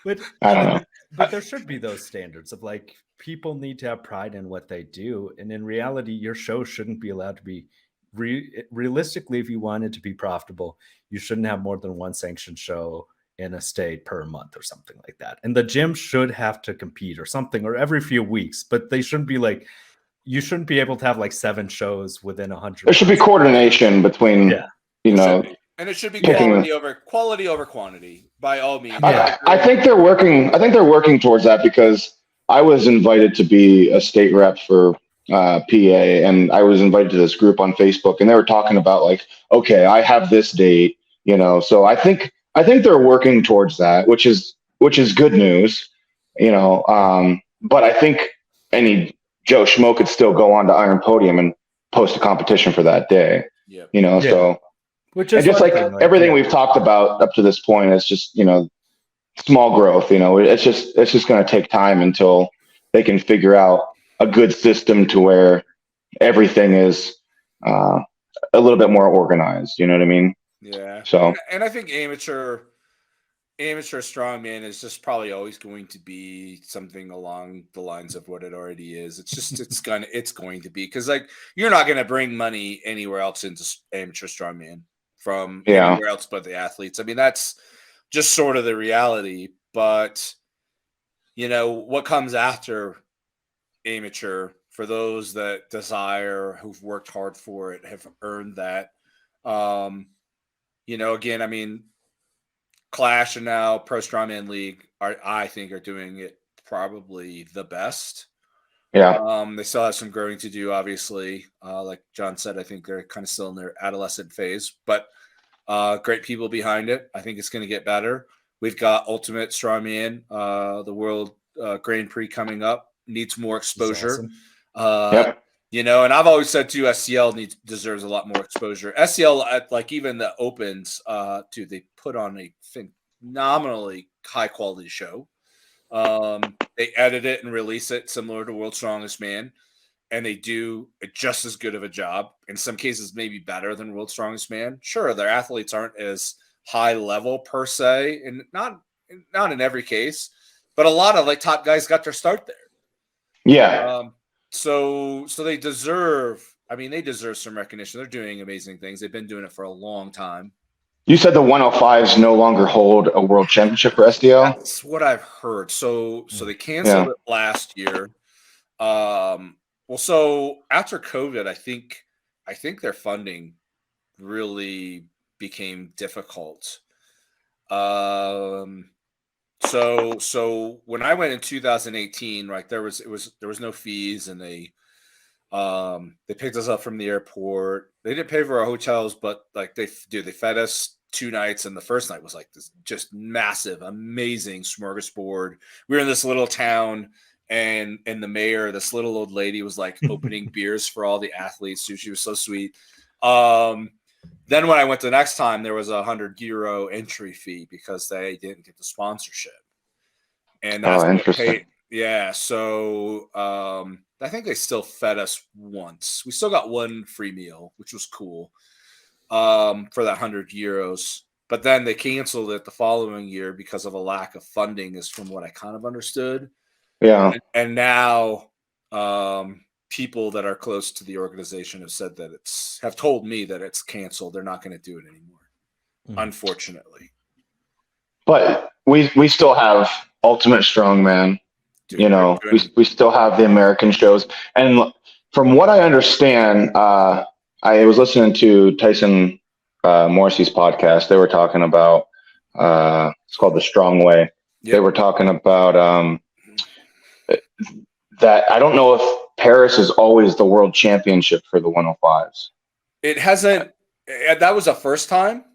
C: But
B: I don't know.
C: But there should be those standards of like people need to have pride in what they do, and in reality, your show shouldn't be allowed to be realistically. If you want it to be profitable, you shouldn't have more than one sanctioned show in a state per month or something like that. And the gym should have to compete or something, or every few weeks. But they shouldn't be like you shouldn't be able to have like 7 shows within 100.
B: There should be coordination between you know.
A: And it should be quality over quantity by all means.
B: I think they're working. I think they're working towards that because I was invited to be a state rep for PA, and I was invited to this group on Facebook, and they were talking about like, okay, I have this date, you know. So I think they're working towards that, which is good news, you know. But I think any Joe Schmo could still go on to Iron Podium and post a competition for that day, you know. So. Which is just like everything we've talked about up to this point is just, you know, small growth, you know, it's just going to take time until they can figure out a good system to where everything is a little bit more organized. You know what I mean?
A: Yeah.
B: So,
A: and I think amateur strongman is just probably always going to be something along the lines of what it already is. It's just, it's going to be, cause like, you're not going to bring money anywhere else into amateur strongman from anywhere else but the athletes. I mean, that's just sort of the reality, but you know, what comes after amateur for those that desire, who've worked hard for it, have earned that. You know, again, I mean, Clash and now Pro Strongman League I think are doing it probably the best.
B: Yeah.
A: They still have some growing to do, obviously. Like John said, I think they're kind of still in their adolescent phase, but great people behind it. I think it's going to get better. We've got Ultimate Strongman, the World Grand Prix coming up. Needs more exposure.
B: Awesome.
A: You know, and I've always said too, SCL deserves a lot more exposure. SCL, like even the Opens, too, they put on a phenomenally high quality show. They edit it and release it similar to World's Strongest Man, and they do just as good of a job. In some cases, maybe better than World's Strongest Man. Sure, their athletes aren't as high level per se, and not in every case, but a lot of like top guys got their start there.
B: Yeah.
A: So they deserve. I mean, they deserve some recognition. They're doing amazing things. They've been doing it for a long time.
B: You said the 105s no longer hold a world championship for SDL?
A: That's what I've heard. So they canceled it last year. Well, so after COVID, I think their funding really became difficult. So when I went in 2018, right, there was no fees, and they picked us up from the airport. They didn't pay for our hotels, but like they fed us 2 nights, and the first night was like this just massive, amazing smorgasbord. We were in this little town, and the mayor, this little old lady, was like opening beers for all the athletes. She was so sweet. Then when I went the next time, there was a €100 entry fee because they didn't get the sponsorship. And that's
B: interesting.
A: Yeah. So I think they still fed us once. We still got one free meal, which was cool for that €100. But then they canceled it the following year because of a lack of funding, is from what I kind of understood.
B: Yeah.
A: And now people that are close to the organization have said that have told me that it's canceled. They're not going to do it anymore, unfortunately.
B: But we still have Ultimate Strongman. Dude, you know, we still have the American shows. And from what I understand, I was listening to Tyson Morrissey's podcast. They were talking about it's called The Strong Way. Yep. They were talking about that. I don't know if Paris is always the world championship for the 105s.
A: It hasn't. That was the first time.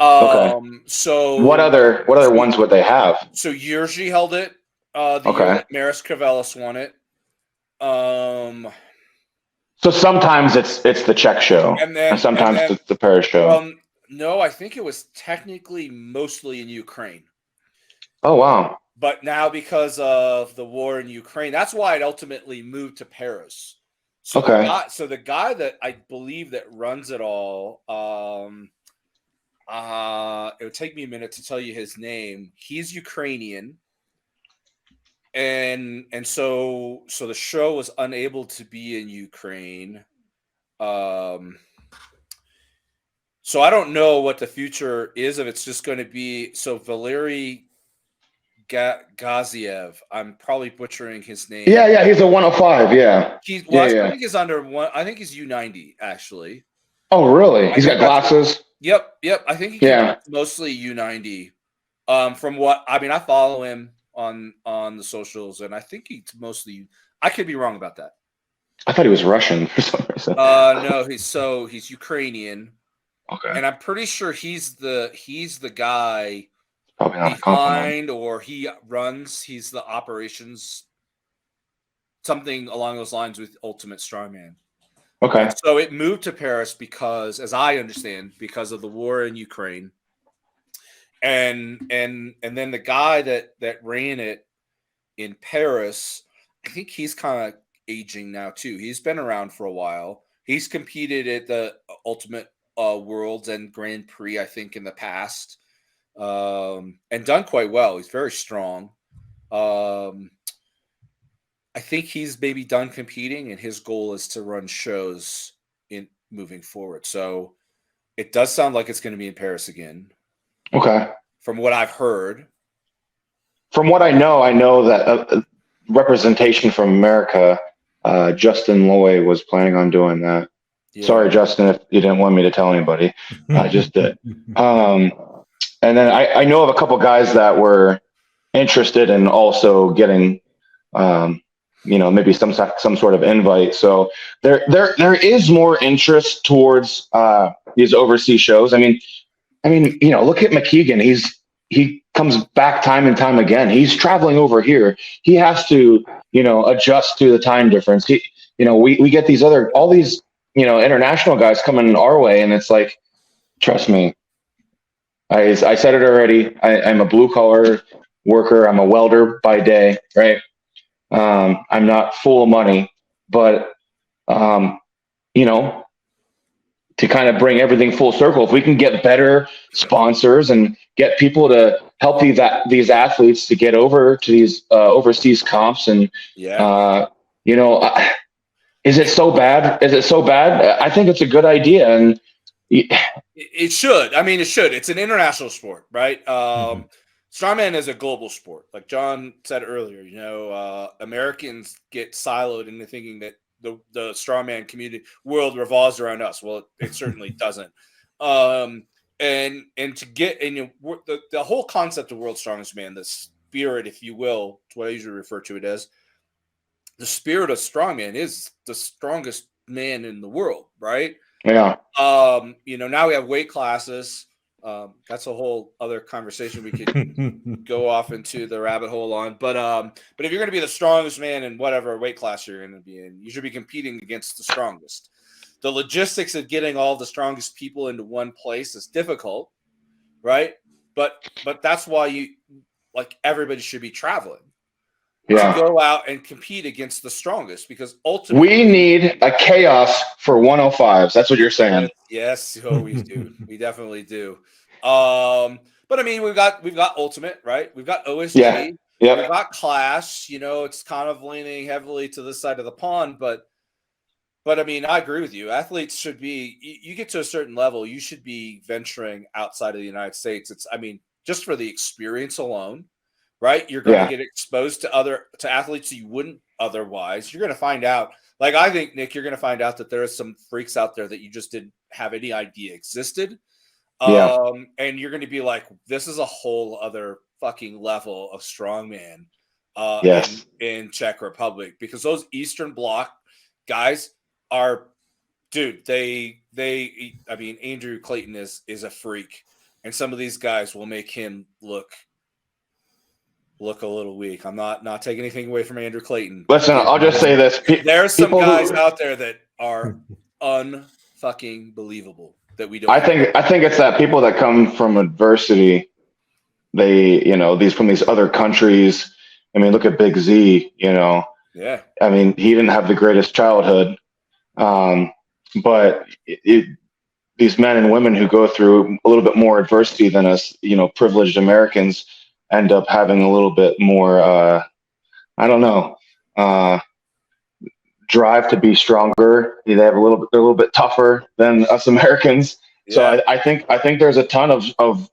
B: Okay.
A: So
B: What other ones would they have?
A: So Yerzy held it. The year
B: Okay.
A: that Maris Crevelis won it.
B: So sometimes it's the Czech show, and sometimes it's the Paris show.
A: No, I think it was technically mostly in Ukraine.
B: Oh wow!
A: But now because of the war in Ukraine, that's why it ultimately moved to Paris. So
B: okay.
A: The guy that I believe that runs it all, it would take me a minute to tell you his name. He's Ukrainian. And so the show was unable to be in Ukraine. So I don't know what the future is, if it's just going to be Valery Gaziev. I'm probably butchering his name.
B: Yeah, he's a 105. Yeah,
A: I think he's under one. I think he's U90 actually.
B: Oh, really? He's got glasses.
A: Yep. I think he's mostly U90. From what I follow him on the socials, and I think he's mostly. I could be wrong about that.
B: I thought he was Russian for some reason.
A: No, he's Ukrainian.
B: Okay.
A: And I'm pretty sure he's the guy
B: probably not
A: behind, or he runs. He's the operations, something along those lines with Ultimate Strongman.
B: Okay.
A: And so it moved to Paris because, as I understand, because of the war in Ukraine. And then the guy that ran it in Paris, I think he's kind of aging now too. He's been around for a while. He's competed at the Ultimate Worlds and Grand Prix, I think, in the past, and done quite well. He's very strong. I think he's maybe done competing, and his goal is to run shows in moving forward. So it does sound like it's going to be in Paris again.
B: Okay.
A: From what I've heard.
B: From what I know that representation from America, Justin Loy was planning on doing that. Yeah. Sorry, Justin, if you didn't want me to tell anybody. I just did. And then I know of a couple guys that were interested in also getting, maybe some sort of invite. So there is more interest towards these overseas shows. I mean, look at McKeegan. He comes back time and time again. He's traveling over here. He has to, adjust to the time difference. We get all these international guys coming our way, and it's like, trust me. I said it already. I'm a blue collar worker. I'm a welder by day, right? I'm not full of money, but to kind of bring everything full circle, if we can get better sponsors and get people to help these athletes to get over to these overseas comps, and is it so bad? Is it so bad? I think it's a good idea, and
A: it should. It should. It's an international sport, right? Strongman is a global sport, like John said earlier. Americans get siloed into thinking that the strongman community world revolves around us. Well, it certainly doesn't. And to get the whole concept of World's Strongest Man, the spirit, if you will, it's what I usually refer to it as. The spirit of strongman is the strongest man in the world, right?
B: Yeah.
A: Now we have weight classes. That's a whole other conversation we could go off into the rabbit hole on. But if you're going to be the strongest man in whatever weight class you're going to be in, you should be competing against the strongest. The logistics of getting all the strongest people into one place is difficult, right? But that's why everybody should be traveling.
B: Yeah.
A: To go out and compete against the strongest, because ultimately
B: we need a chaos for 105s. That's what you're saying.
A: Yes, we do. We definitely do. But we've got Ultimate, right? We've got OSG.
B: Yeah. Yep.
A: We've got Clash. It's kind of leaning heavily to this side of the pond, but I agree with you. Athletes should be. You get to a certain level, you should be venturing outside of the United States. Just for the experience alone. Right, you're going to get exposed to athletes you wouldn't otherwise. You're going to find out. Like, I think, Nick, you're going to find out that there are some freaks out there that you just didn't have any idea existed. And you're going to be like, this is a whole other fucking level of strongman.
B: Yes.
A: in Czech Republic, because those Eastern Bloc guys are, dude, I mean, Andrew Clayton is a freak, and some of these guys will make him look a little weak. I'm not taking anything away from Andrew Clayton.
B: Listen, I'll just say this.
A: There's some guys out there that are unfucking believable that we don't.
B: I think it's that people that come from adversity, they, from these other countries. I mean, look at Big Z,
A: Yeah.
B: I mean, he didn't have the greatest childhood. But these men and women who go through a little bit more adversity than us, privileged Americans, end up having a little bit more, I don't know, drive to be stronger. They have they're a little bit tougher than us Americans. Yeah. So I think there's a ton of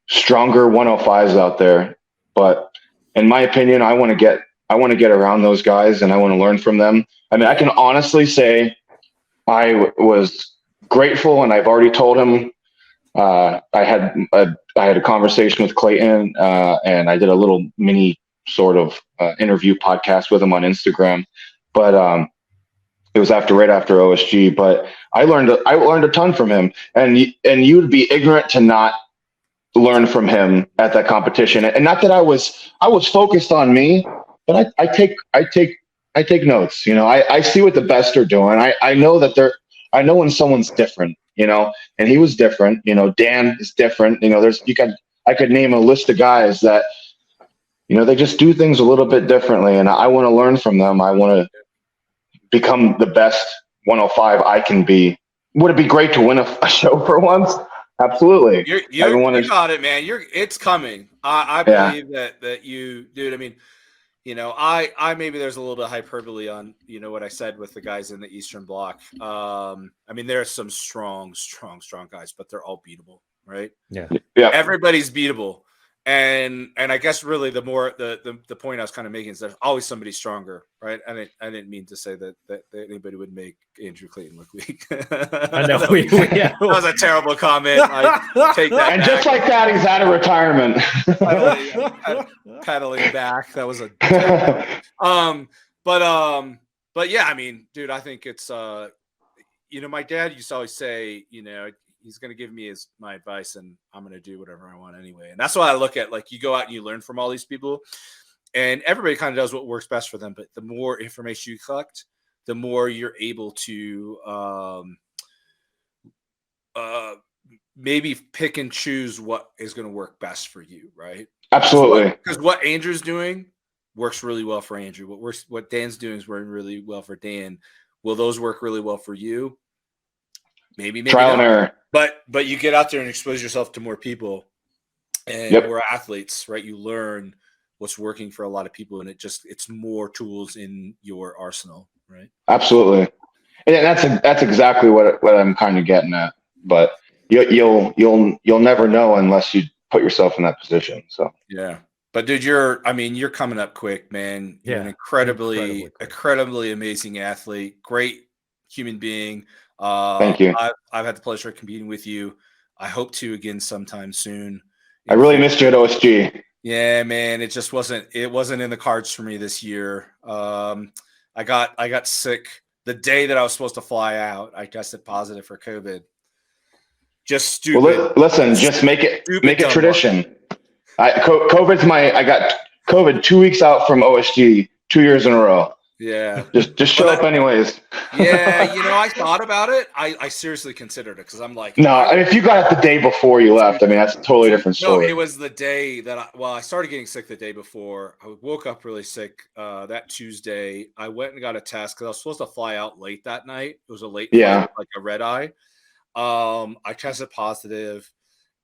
B: stronger 105s out there. But in my opinion, I want to get around those guys, and I want to learn from them. I mean, I can honestly say I was grateful, and I've already told him. I had a conversation with Clayton, and I did a little mini sort of interview podcast with him on Instagram. But it was right after OSG. But I learned a ton from him, and you would be ignorant to not learn from him at that competition. And not that I was focused on me, but I take notes. I see what the best are doing. I know that I know when someone's different, and he was different. Dan is different. I could name a list of guys that, they just do things a little bit differently, and I want to learn from them. I want to become the best 105 I can be. Would it be great to win a show for once? Absolutely.
A: You got it, man. It's coming. I believe that you, dude. I mean, I maybe there's a little bit of hyperbole on, what I said with the guys in the Eastern Bloc. I mean, there are some strong guys, but they're all beatable, right?
C: Yeah.
A: Everybody's beatable. And I guess really the point I was kind of making is there's always somebody stronger, right? I didn't mean to say that anybody would make Andrew Clayton look weak.
B: I know.
A: That was a terrible comment. I take that.
B: And back. Just like that, he's out of retirement.
A: Pedaling back. That was a but yeah, I mean, dude, I think it's my dad used to always say, he's going to give me my advice, and I'm going to do whatever I want anyway. And that's why I look at, like, you go out and you learn from all these people, and everybody kind of does what works best for them. But the more information you collect, the more you're able to maybe pick and choose what is going to work best for you. Right.
B: Absolutely.
A: Because what Andrew's doing works really well for Andrew. What Dan's doing is working really well for Dan. Will those work really well for you? Maybe
B: trial and error.
A: But you get out there and expose yourself to more people, and we're athletes, right? You learn what's working for a lot of people, and it's more tools in your arsenal, right?
B: Absolutely, and that's exactly what I'm kind of getting at. But you'll never know unless you put yourself in that position. So
A: yeah. But dude, you're coming up quick, man. You're an incredibly amazing athlete, great human being.
B: Thank you.
A: I've had the pleasure of competing with you. I hope to again sometime soon.
B: I really missed you at OSG.
A: Yeah, man. It just wasn't in the cards for me this year. I got sick the day that I was supposed to fly out. I tested positive for COVID. Just stupid.
B: Well, listen, just make it tradition. I got COVID 2 weeks out from OSG 2 years in a row.
A: Yeah.
B: Just show up anyways.
A: Yeah, I thought about it. I seriously considered it, because I'm like,
B: no, I mean, if you got it the day before you left, I mean, that's a totally different story.
A: No, it was the day that I started getting sick the day before. I woke up really sick that Tuesday. I went and got a test because I was supposed to fly out late that night. It was a late flight, like a red eye. I tested positive.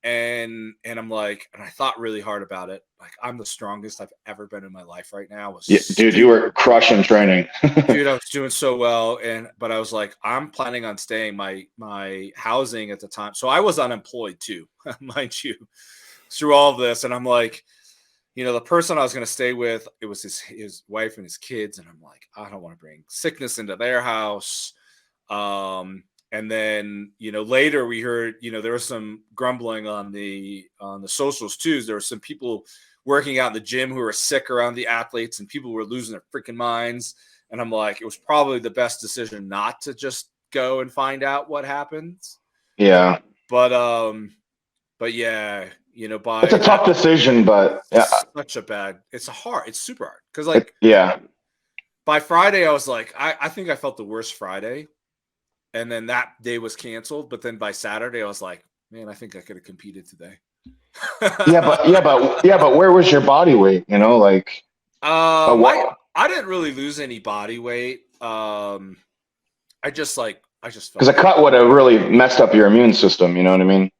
A: And I'm like, and I thought really hard about it. Like, I'm the strongest I've ever been in my life right now.
B: Dude, you were crushing training.
A: Dude, I was doing so well. But I was like, I'm planning on staying my housing at the time. So I was unemployed too, mind you, through all of this. And I'm like, the person I was going to stay with, it was his wife and his kids. And I'm like, I don't want to bring sickness into their house. And then, later we heard, there was some grumbling on the socials too. There were some people working out in the gym who were sick around the athletes, and people were losing their freaking minds. And I'm like, it was probably the best decision not to just go and find out what happens.
B: Yeah.
A: But yeah,
B: It's a tough decision, but yeah.
A: It's super hard. Cause like, by Friday, I was like, I think I felt the worst Friday. And then that day was canceled. But then by Saturday, I was like, man, I think I could have competed today.
B: but where was your body weight? Like,
A: I didn't really lose any body weight. I just felt
B: because a cut would have really messed up your immune system. You know what I mean?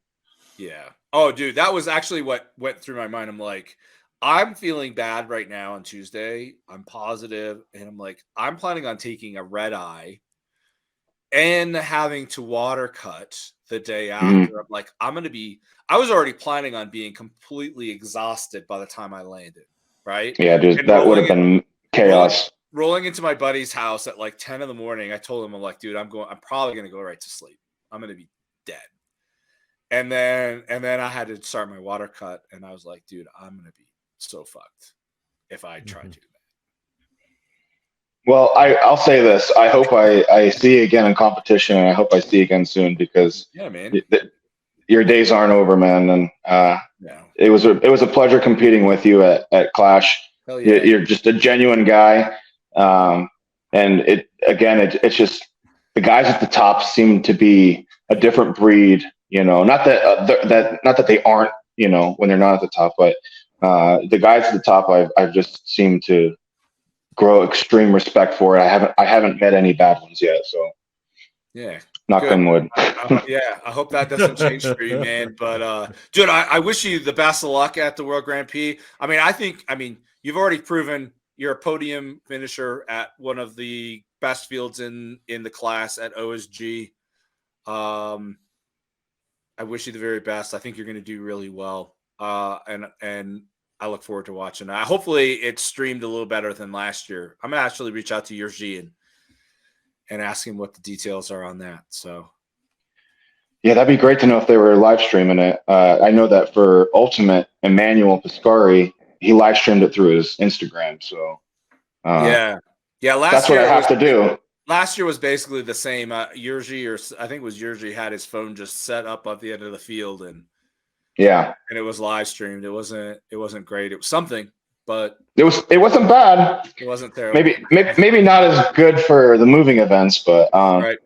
A: Yeah. Oh, dude, that was actually what went through my mind. I'm like, I'm feeling bad right now on Tuesday. I'm positive, and I'm like, I'm planning on taking a red eye and having to water cut the day after. I'm like, I was already planning on being completely exhausted by the time I landed. Right?
B: Yeah, dude, and that would have been chaos.
A: Rolling into my buddy's house at like 10 in the morning, I told him, I'm like, dude, I'm probably going to go right to sleep. I'm going to be dead. And then I had to start my water cut, and I was like, dude, I'm going to be so fucked if I try to do that.
B: Well, I'll say this. I hope I see you again in competition, and I hope I see you again soon, because
A: man,
B: your days aren't over, man. And it was a pleasure competing with you at Clash.
A: Hell yeah.
B: You're just a genuine guy. And it's just the guys at the top seem to be a different breed. Not that they aren't, when they're not at the top, but the guys at the top, I've just seemed to grow extreme respect for it. I haven't met any bad ones yet. So
A: yeah,
B: knock on wood.
A: I hope that doesn't change for you, man. But dude, I wish you the best of luck at the World Grand Prix. I mean, you've already proven you're a podium finisher at one of the best fields in the class at OSG. I wish you the very best. I think you're going to do really well. And I look forward to watching. Hopefully it's streamed a little better than last year. I'm going to actually reach out to Yergy and ask him what the details are on that. So,
B: yeah, that'd be great to know if they were live streaming it. I know that for Ultimate, Emmanuel Piscari, he live streamed it through his Instagram. So,
A: yeah.
B: That's what I have to do.
A: Last year was basically the same. Yergy, or I think it was Yergy, had his phone just set up at the end of the field, and it was live streamed. It wasn't great. It was something, but it
B: wasn't bad.
A: It wasn't terrible.
B: Maybe not as good for the moving events, but
A: right.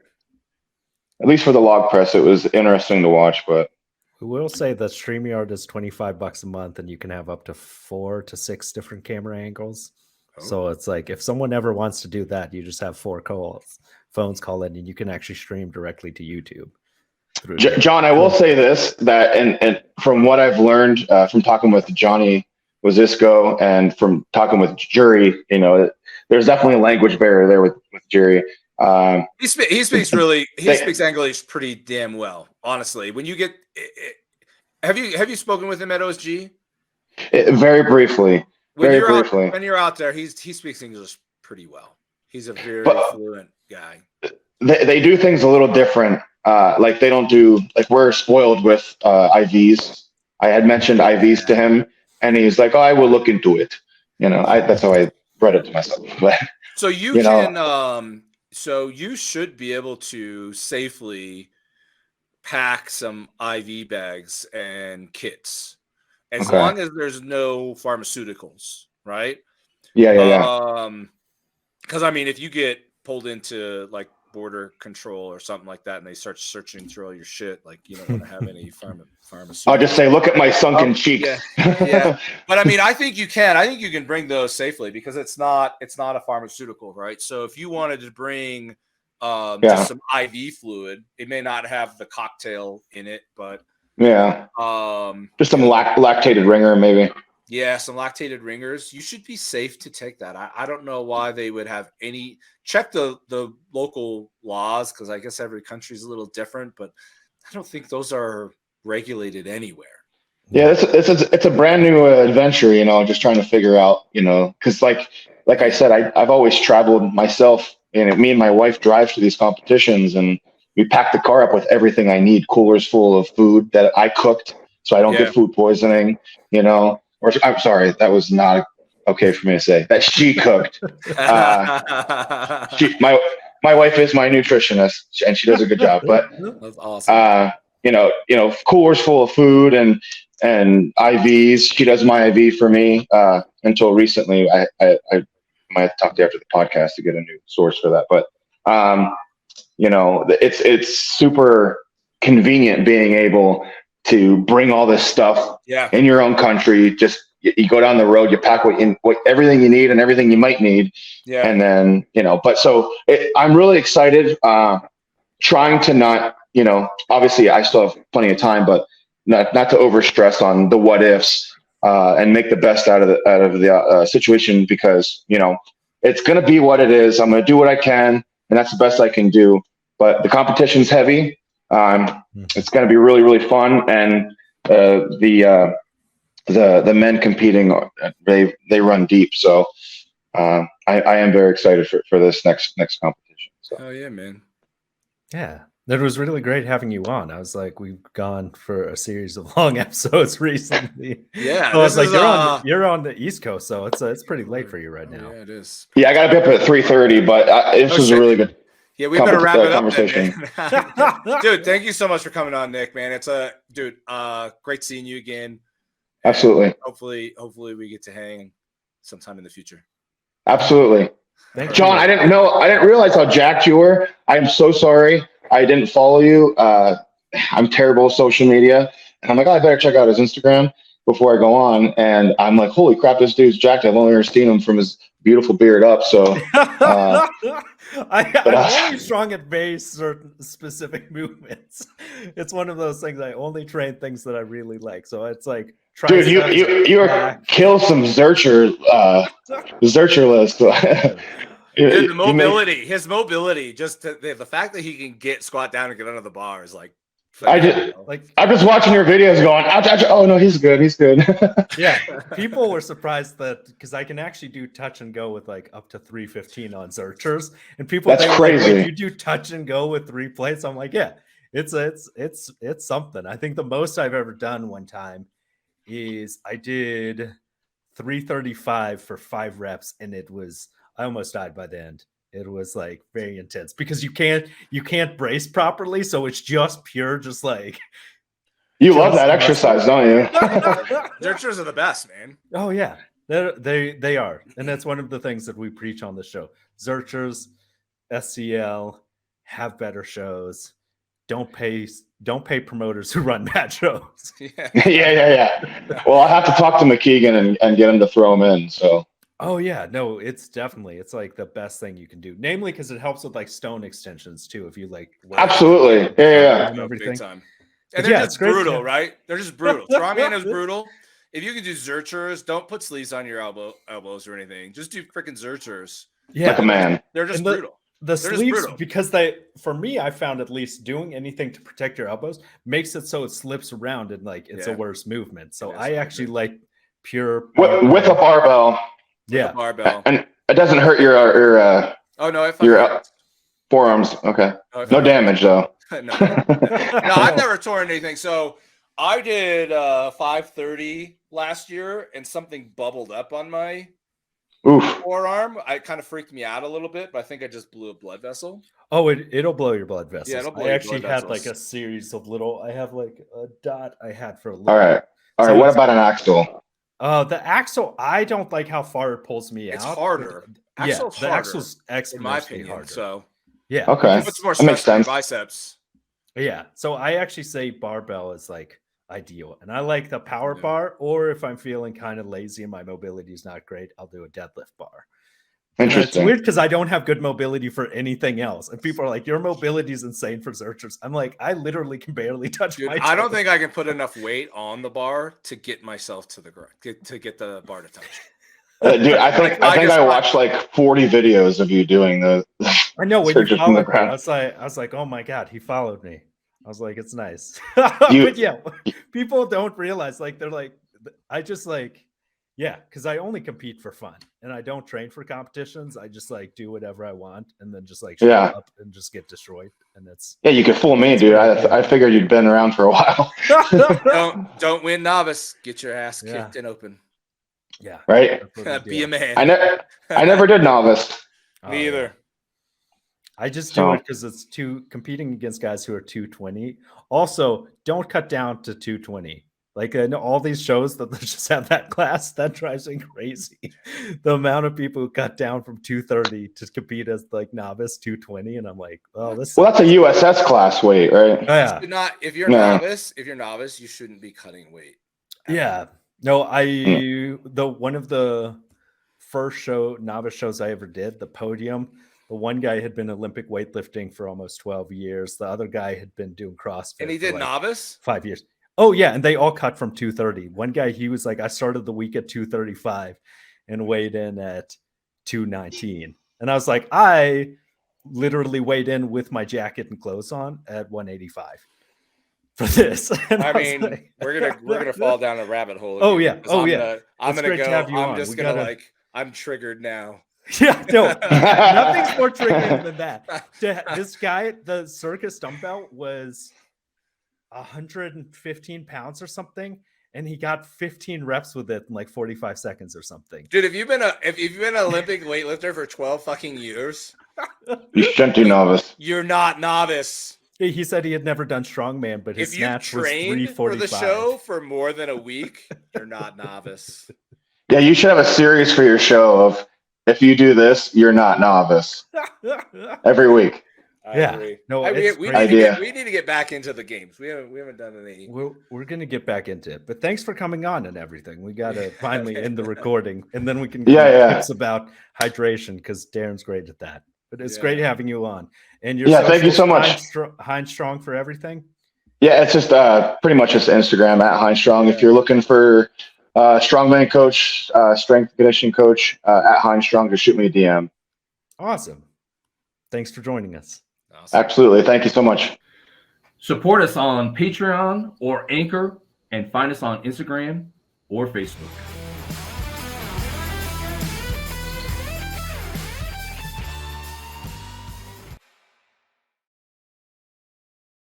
B: At least for the log press, it was interesting to watch. But
C: we will say that StreamYard is $25 a month, and you can have up to 4 to 6 different camera angles. So it's like, if someone ever wants to do that, you just have 4 phones call in, and you can actually stream directly to YouTube.
B: John, I will say this, that and from what I've learned from talking with Johnny Wazisco and from talking with Jury, there's definitely a language barrier there with Jury.
A: He speaks English pretty damn well, honestly. When you get, have you spoken with him at OSG?
B: Very briefly.
A: When you're out there, he speaks English pretty well. He's a very fluent guy.
B: They do things a little different. Like they don't do, like, we're spoiled with IVs. I had mentioned IVs to him, and he's like, "Oh, I will look into it." That's how I read it to myself. But
A: so you should be able to safely pack some IV bags and kits. As long as there's no pharmaceuticals, right?
B: Yeah.
A: Because if you get pulled into like border control or something like that, and they start searching through all your shit, like, you don't want to have any pharmaceuticals.
B: I'll just say, look at my sunken cheeks.
A: Yeah. But I think you can. I think you can bring those safely, because it's not a pharmaceutical, right? So if you wanted to bring just some IV fluid, it may not have the cocktail in it, but just some lactated ringer, maybe. Yeah, some lactated ringers. You should be safe to take that. I don't know why they would have any. Check the local laws, because I guess every country is a little different, but I don't think those are regulated anywhere.
B: Yeah, it's a brand new adventure, just trying to figure out, because like I said, I've always traveled myself, and me and my wife drive to these competitions, and we pack the car up with everything I need, coolers full of food that I cooked, so I don't get food poisoning, or or I'm sorry, that was not okay for me to say, that she cooked. My wife is my nutritionist, and she does a good job. But
A: That's awesome.
B: coolers full of food and IVs. She does my IV for me. Until recently, I might have to talk to you after the podcast to get a new source for that. But it's super convenient being able to bring all this stuff in your own country. Just you go down the road, you pack everything you need and everything you might need. Yeah. And then, but I'm really excited, trying to not, obviously I still have plenty of time, but not to overstress on the what ifs, and make the best out of the situation, because, it's going to be what it is. I'm going to do what I can, and that's the best I can do. But the competition's heavy. It's going to be really, really fun. And the men competing, they run deep. So I am very excited for this next competition. So.
A: Oh yeah, man.
C: Yeah. It was really great having you on. I was like, we've gone for a series of long episodes recently.
A: Yeah,
C: so I was like, you're on the East Coast, so it's pretty late for you right now.
A: Yeah, it is.
B: Yeah, I got to be up at 3:30, but this was a really good.
A: Yeah, we better wrap it up, conversation. Then, dude, thank you so much for coming on, Nick. Man, it's great seeing you again.
B: Absolutely.
A: Hopefully, we get to hang sometime in the future.
B: Absolutely. John, I didn't realize how jacked you were. I'm so sorry. I didn't follow you. I'm terrible with social media. And I'm like, I better check out his Instagram before I go on. And I'm like, holy crap, this dude's jacked. I've only ever seen him from his beautiful beard up. So
C: I'm only strong at base certain specific movements. It's one of those things. I only train things that I really like. So it's like,
B: dude, you are kill some Zercher list.
A: Dude, his mobility, just the fact that he can squat down and get under the bar is like.
B: I'm just watching your videos going, ouch, ouch. Oh no, he's good.
C: Yeah, people were surprised that because I can actually do touch and go with like up to 315 on Zerchers, and people
B: that's crazy.
C: Like, you do touch and go with 3 plates. I'm like, yeah, it's something. I think the most I've ever done one time is I did 335 for 5 reps, and I almost died by the end. It was like very intense because you can't brace properly, so it's just pure, just like.
B: You love that exercise, don't you?
A: Zerchers are the best, man.
C: Oh yeah, they are, and that's one of the things that we preach on the show. Zerchers, SCL, have better shows. Don't pay promoters who run bad shows.
B: Yeah. Well, I have to talk to McKeegan and get him to throw him in. So.
C: Oh yeah, no, it's like the best thing you can do. Namely, because it helps with like stone extensions too. If you like,
B: absolutely, yeah,
A: big time. And they're just brutal, right? They're just brutal. Strongman is brutal. If you can do Zerchers, don't put sleeves on your elbows or anything. Just do freaking Zerchers.
C: Yeah,
B: like a man.
A: They're just brutal.
C: The sleeves, because for me, I found at least doing anything to protect your elbows makes it so it slips around and like it's a worse movement. So I actually like pure
B: with a barbell.
C: Yeah,
A: barbell,
B: and it doesn't hurt your
A: oh no,
B: your forearms. Okay, no damage though.
A: No, I've never torn anything. So I did 530 last year, and something bubbled up on my forearm. It kind of freaked me out a little bit, but I think I just blew a blood vessel.
C: Oh, it'll blow your blood vessels.
A: Yeah,
C: I actually had like a series of little. I have like a dot I had for a little.
B: All right. What about an axle?
C: The axle, I don't like how far it pulls me out.
A: It's harder.
C: The axle's
A: in my opinion.
C: Harder.
A: So
C: yeah,
B: okay,
A: it's more stress on your biceps.
C: Yeah, so I actually say barbell is like ideal, and I like the power bar. Or if I'm feeling kind of lazy and my mobility is not great, I'll do a deadlift bar.
B: Interesting.
C: It's weird because I don't have good mobility for anything else. And people are like, your mobility is insane for Zerchers. I'm like, I literally can barely touch my toes.
A: I don't think I can put enough weight on the bar to get myself to the ground, to get the bar to touch.
B: Dude, I think I watched like 40 videos of you doing the.
C: I know when you followed me, I was like, oh my God, he followed me. I was like, it's nice. But yeah, people don't realize, like, they're like, I just like, yeah, because I only compete for fun and I don't train for competitions. I just like do whatever I want and then just like show up and just get destroyed. And that's
B: you could fool me, dude. I figured you'd been around for a while.
A: Don't win novice. Get your ass kicked and open.
C: Yeah.
B: right?
A: Be a man.
B: I never did novice.
A: Me either.
C: I just do it because it's competing against guys who are 220. Also, don't cut down to 220. Like I know all these shows that just have that class, that drives me crazy. The amount of people who cut down from 230 to compete as like novice 220, and I'm like, well, that's
B: a USS class weight, right?
C: Yeah.
A: If you're novice, you shouldn't be cutting weight.
C: Yeah. No, one of the first novice shows I ever did, the podium. The one guy had been Olympic weightlifting for almost 12 years. The other guy had been doing CrossFit.
A: And he did novice?
C: 5 years. Oh, yeah. And they all cut from 230. One guy, he was like, I started the week at 235 and weighed in at 219. And I was like, I literally weighed in with my jacket and clothes on at 185 for this. And
A: I mean, like, we're gonna fall down a rabbit hole. Again, I'm gonna go. I'm triggered now.
C: Yeah, no, nothing's more triggering than that. This guy, the circus dumbbell was 115 pounds or something, and he got 15 reps with it in like 45 seconds or something.
A: Dude, if you've been an Olympic weightlifter for 12 fucking years,
B: you shouldn't do novice.
A: You're not novice.
C: He said he had never done strongman, but his snatch was 345.
A: For the show for more than a week, you're not novice.
B: Yeah, you should have a series for your show of if you do this, you're not novice. Every week.
A: I agree. No, we need to get back into the games. We haven't done any.
C: We're gonna get back into it. But thanks for coming on and everything. We gotta finally end the recording, and then we can get tips about hydration because Darren's great at that. But it's great having you on. And
B: thank you so much.
C: Hein Strong for everything.
B: Yeah, it's just pretty much just Instagram at Hein Strong. If you're looking for strongman coach, strength conditioning coach at Hein Strong, just shoot me a DM.
C: Awesome. Thanks for joining us.
B: Awesome. Absolutely. Thank you so much.
D: Support us on Patreon or Anchor and find us on Instagram or Facebook.